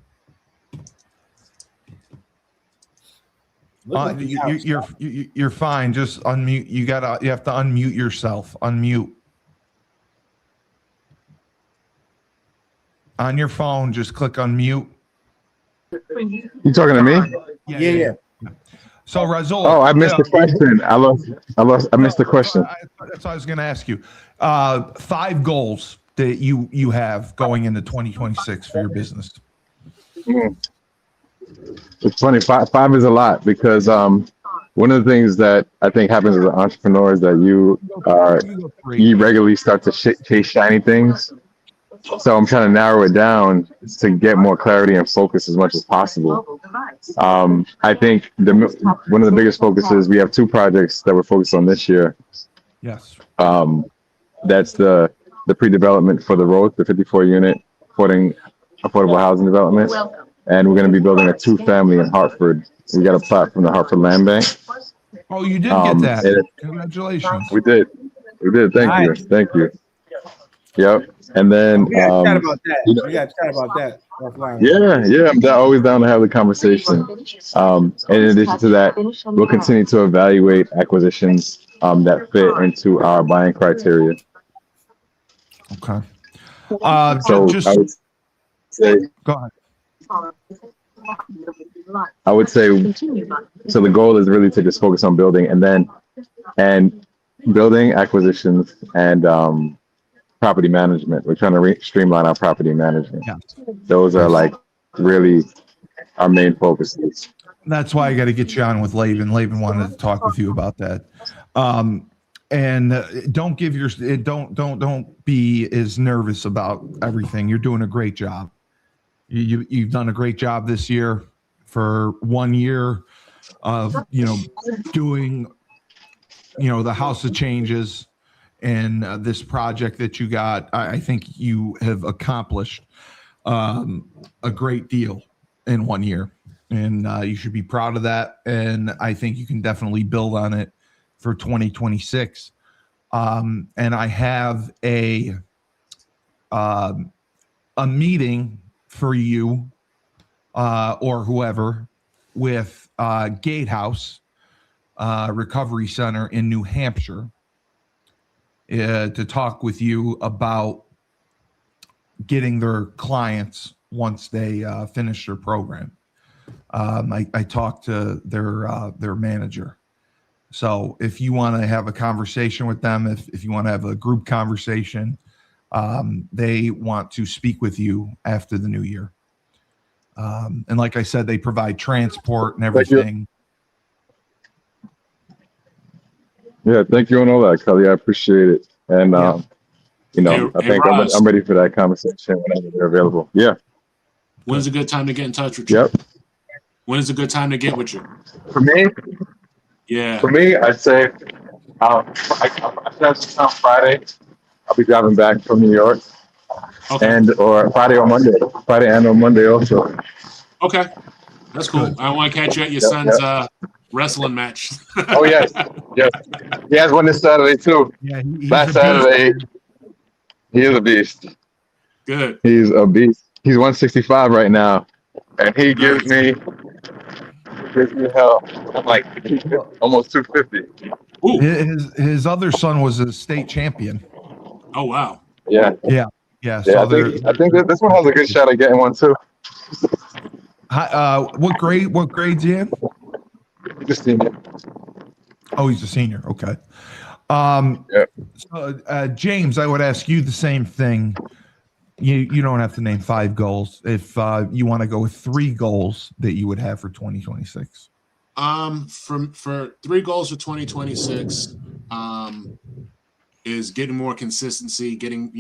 You're fine. Just unmute. You have to unmute yourself. Unmute. On your phone, just click unmute. You talking to me? Yeah. So Razul. Oh, I missed the question. I missed the question. That's what I was going to ask you. 5 goals that you have going into 2026 for your business. It's funny. Five is a lot, because one of the things that I think happens as an entrepreneur is that you regularly start to chase shiny things. So I'm trying to narrow it down to get more clarity and focus as much as possible. I think one of the biggest focuses, we have 2 projects that we're focused on this year. Yes. That's the pre-development for the road, the 54-unit affordable housing development. And we're going to be building a 2-family in Hartford. We got a plot from the Hartford Land Bank. Oh, you did get that. Congratulations. We did. Thank you. Yep. And then we got to chat about that. offline. Yeah, I'm always down to have the conversation. In addition to that, we'll continue to evaluate acquisitions that fit into our buying criteria. Okay. So just I would say, go ahead. I would say, so the goal is really to just focus on building and building acquisitions and property management. We're trying to streamline our property management. Yeah. Those are like really our main focuses. That's why I got to get you on with Laban. Laban wanted to talk with you about that. And don't give your don't be as nervous about everything. You're doing a great job. You've done a great job this year for 1 year of doing the House of Changes and this project that you got. I think you have accomplished a great deal in 1 year, and you should be proud of that. And I think you can definitely build on it for 2026. And I have a meeting for you or whoever with Gatehouse Recovery Center in New Hampshire to talk with you about getting their clients once they finish their program. I talked to their manager. So if you want to have a conversation with them, if you want to have a group conversation, they want to speak with you after the new year. And like I said, they provide transport and everything. Yeah, thank you on all that, Kelly. I appreciate it. And I think I'm ready for that conversation whenever they're available. Yeah. When's a good time to get in touch with you? Yep. When is a good time to get with you? For me? Yeah. For me, I'd say I said on Friday. I'll be driving back from New York. Okay. Or Friday or Monday. Friday and on Monday also. Okay. That's cool. Good. I want to catch you at your son's wrestling match. Oh, yes. Yes. He has one this Saturday, too. Yeah, Last Saturday, he is a beast. Good. He's a beast. He's 165 right now. And he gives me hell. I'm like almost 250. Ooh. His other son was a state champion. Oh, wow. Yeah. So I think this one has a good shot at getting one, too. What grade's he in? He's a senior. Oh, he's a senior. Okay. So, James, I would ask you the same thing. You don't have to name 5 goals. If you want to go with 3 goals that you would have for 2026. For 3 goals for 2026, is getting more consistency, getting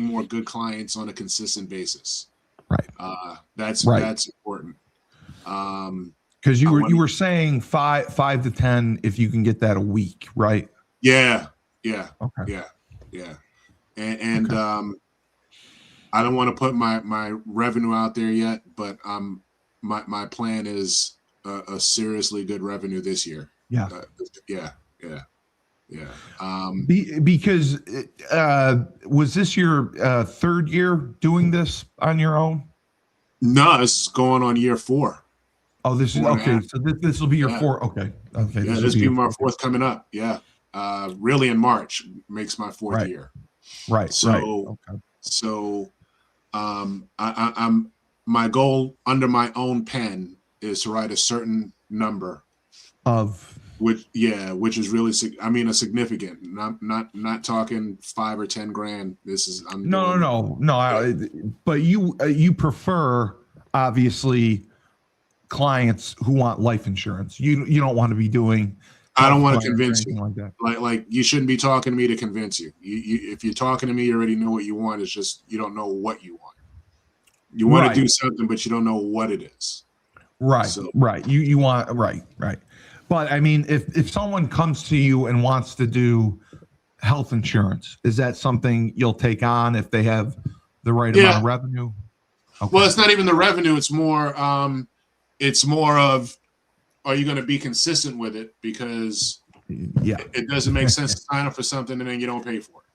more good clients on a consistent basis. Right. That's important. Because you were saying 5 to 10 if you can get that a week, right? Yeah. Okay. Yeah. And okay. I don't want to put my revenue out there yet, but my plan is a seriously good revenue this year. Yeah. Because was this your 3rd year doing this on your own? No, this is going on year 4. Oh, this is okay. So this will be your 4th. Okay. Yeah, this will be my 4th coming up. Yeah. Really in March makes my 4th year. Right. So, I'm my goal under my own pen is to write a certain number of which is really a significant. Not talking 5 or 10 grand. This is no. But you prefer obviously clients who want life insurance. You don't want to be doing. I don't want to convince you. Like that. Like you shouldn't be talking to me to convince you. If you're talking to me, you already know what you want. It's just you don't know what you want. You want to do something, but you don't know what it is. Right. So, right. You want right. But I mean, if someone comes to you and wants to do health insurance, is that something you'll take on if they have the right amount of revenue? Okay. Well, it's not even the revenue. It's more of, are you going to be consistent with it? Because it doesn't make sense to sign up for something and then you don't pay for it.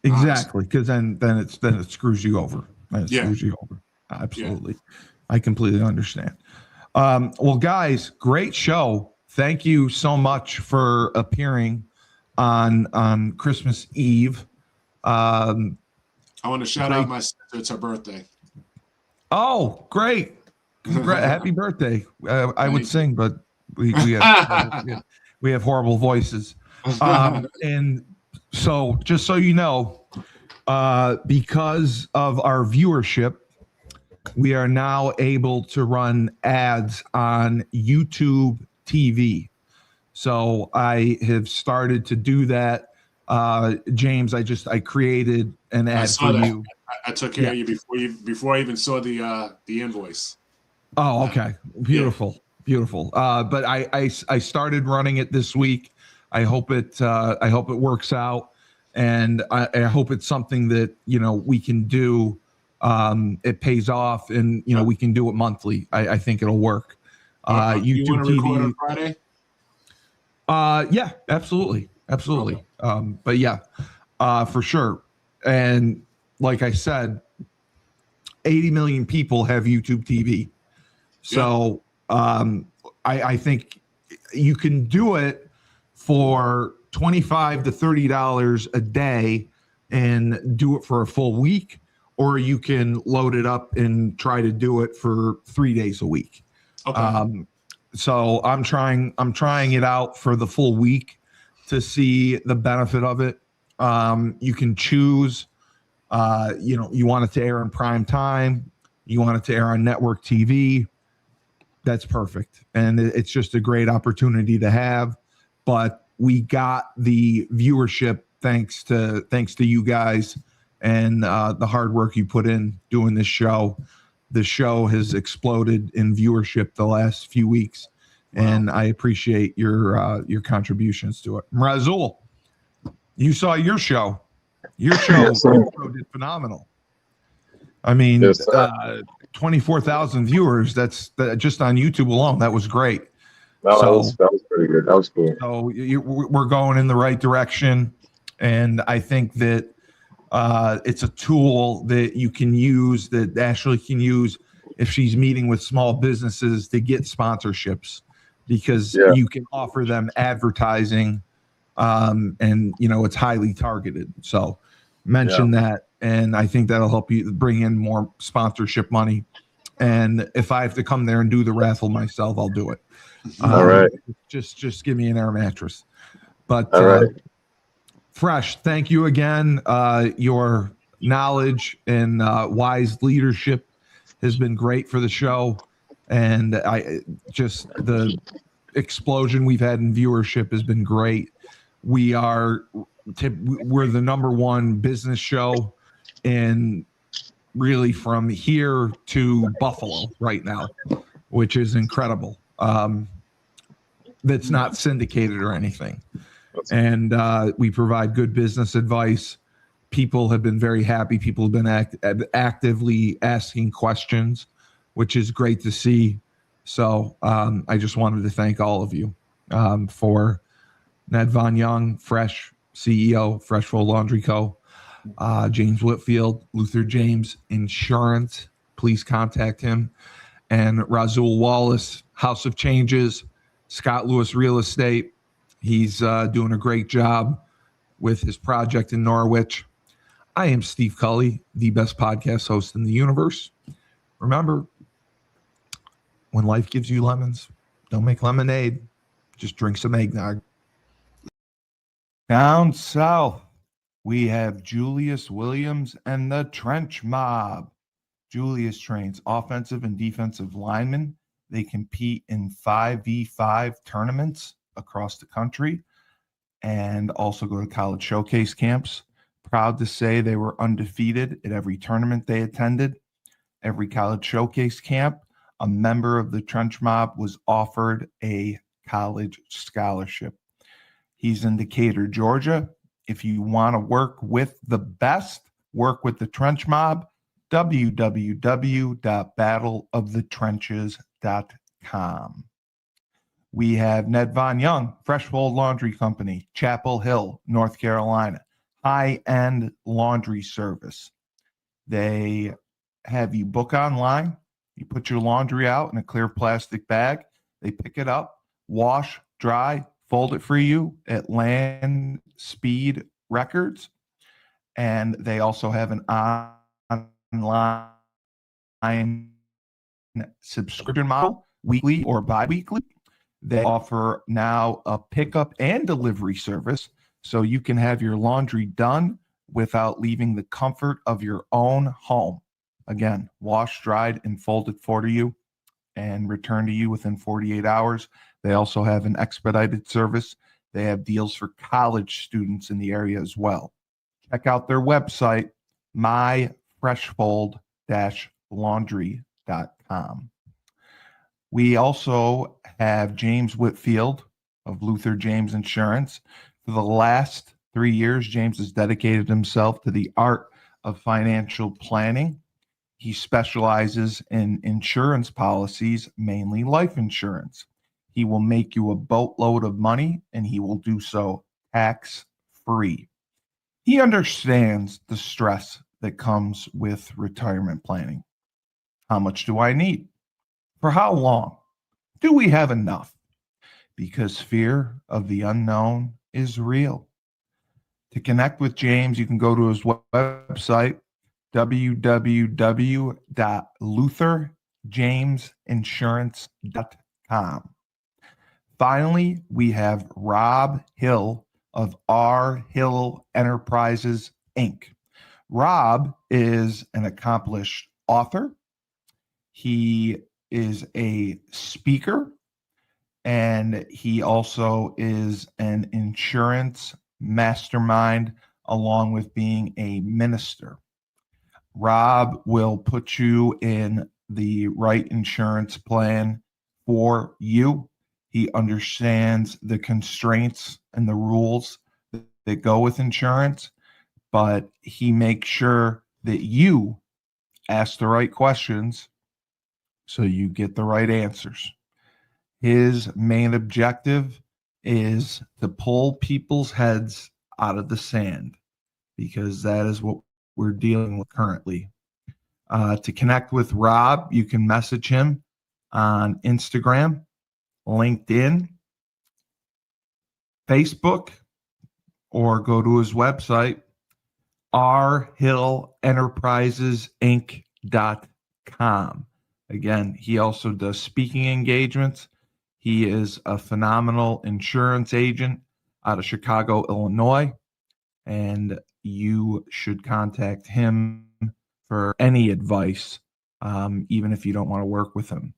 Exactly, because then it screws you over. Screws you over. Absolutely. I completely understand. Well, guys, great show. Thank you so much for appearing on Christmas Eve. I want to shout out my sister. It's her birthday. Oh, great. Happy birthday. I would sing, but we have horrible voices. And so just so you know, because of our viewership, we are now able to run ads on YouTube TV. So I have started to do that. James, I created an ad for you. I took care of you before I even saw the invoice. Oh, okay. Beautiful. But I started running it this week. I hope it works out, and I hope it's something that we can do. It pays off, and we can do it monthly. I think it'll work. YouTube you want to record TV on Friday? Yeah, absolutely. But yeah, for sure. And like I said, 80 million people have YouTube TV. So I think you can do it for $25 to $30 a day and do it for a full week, or you can load it up and try to do it for 3 days a week. Okay. So I'm trying it out for the full week to see the benefit of it. You can choose, you want it to air in prime time, you want it to air on network TV. That's perfect. And it's just a great opportunity to have, but we got the viewership thanks to you guys and the hard work you put in doing this show. The show has exploded in viewership the last few weeks, and I appreciate your contributions to it. Razul, you saw your show. Your show did phenomenal. I mean, 24,000 viewers. That's just on YouTube alone. That was great. That was pretty good. That was cool. So we're going in the right direction, and I think that it's a tool that you can use, that Ashley can use if she's meeting with small businesses to get sponsorships, because you can offer them advertising, and it's highly targeted. So mention that, and I think that'll help you bring in more sponsorship money. And if I have to come there and do the raffle myself, I'll do it. All right. Just give me an air mattress. But all right. Fresh, thank you again. Your knowledge and wise leadership has been great for the show, and the explosion we've had in viewership has been great. We're the number one business show in really from here to Buffalo right now, which is incredible. That's not syndicated or anything. And we provide good business advice. People have been very happy. People have been actively asking questions, which is great to see. So I just wanted to thank all of you for Nedvonne Young, Fresh CEO, FreshFold Laundry Co. James Whitfield, Luther James Insurance. Please contact him. And Razul Wallace, House of Changes, Scott Lewis Real Estate. He's doing a great job with his project in Norwich. I am Steve Cully, the best podcast host in the universe. Remember, when life gives you lemons, don't make lemonade. Just drink some eggnog. Down south, we have Julius Williams and the Trench Mob. Julius trains offensive and defensive linemen. They compete in 5v5 tournaments across the country and also go to college showcase camps. Proud to say they were undefeated at every tournament they attended. Every college showcase camp, a member of the Trench Mob was offered a college scholarship. He's in Decatur, Georgia. If you want to work with the best, work with the Trench Mob, www.battleofthetrenches.com. We have Nedvonne Young, FreshFold Laundry Company, Chapel Hill, North Carolina. High-end laundry service. They have you book online. You put your laundry out in a clear plastic bag. They pick it up, wash, dry, fold it for you at Land Speed Records. And they also have an online subscription model, weekly or bi-weekly. They offer now a pickup and delivery service, so you can have your laundry done without leaving the comfort of your own home. Again, washed, dried, and folded for you and returned to you within 48 hours. They also have an expedited service. They have deals for college students in the area as well. Check out their website, myfreshfold-laundry.com. We also have James Whitfield of Luther James Insurance. For the last 3 years, James has dedicated himself to the art of financial planning. He specializes in insurance policies, mainly life insurance. He will make you a boatload of money, and he will do so tax-free. He understands the stress that comes with retirement planning. How much do I need? For how long? Do we have enough? Because fear of the unknown is real. To connect with James, you can go to his website, www.lutherjamesinsurance.com. Finally, we have Rob Hill of R. Hill Enterprises, Inc. Rob is an accomplished author. He is a speaker, and he also is an insurance mastermind, along with being a minister. Rob will put you in the right insurance plan for you. He understands the constraints and the rules that go with insurance, but he makes sure that you ask the right questions so you get the right answers. His main objective is to pull people's heads out of the sand, because that is what we're dealing with currently. To connect with Rob, you can message him on Instagram, LinkedIn, Facebook, or go to his website, rhillenterprisesinc.com. Again, he also does speaking engagements. He is a phenomenal insurance agent out of Chicago, Illinois, and you should contact him for any advice, even if you don't want to work with him.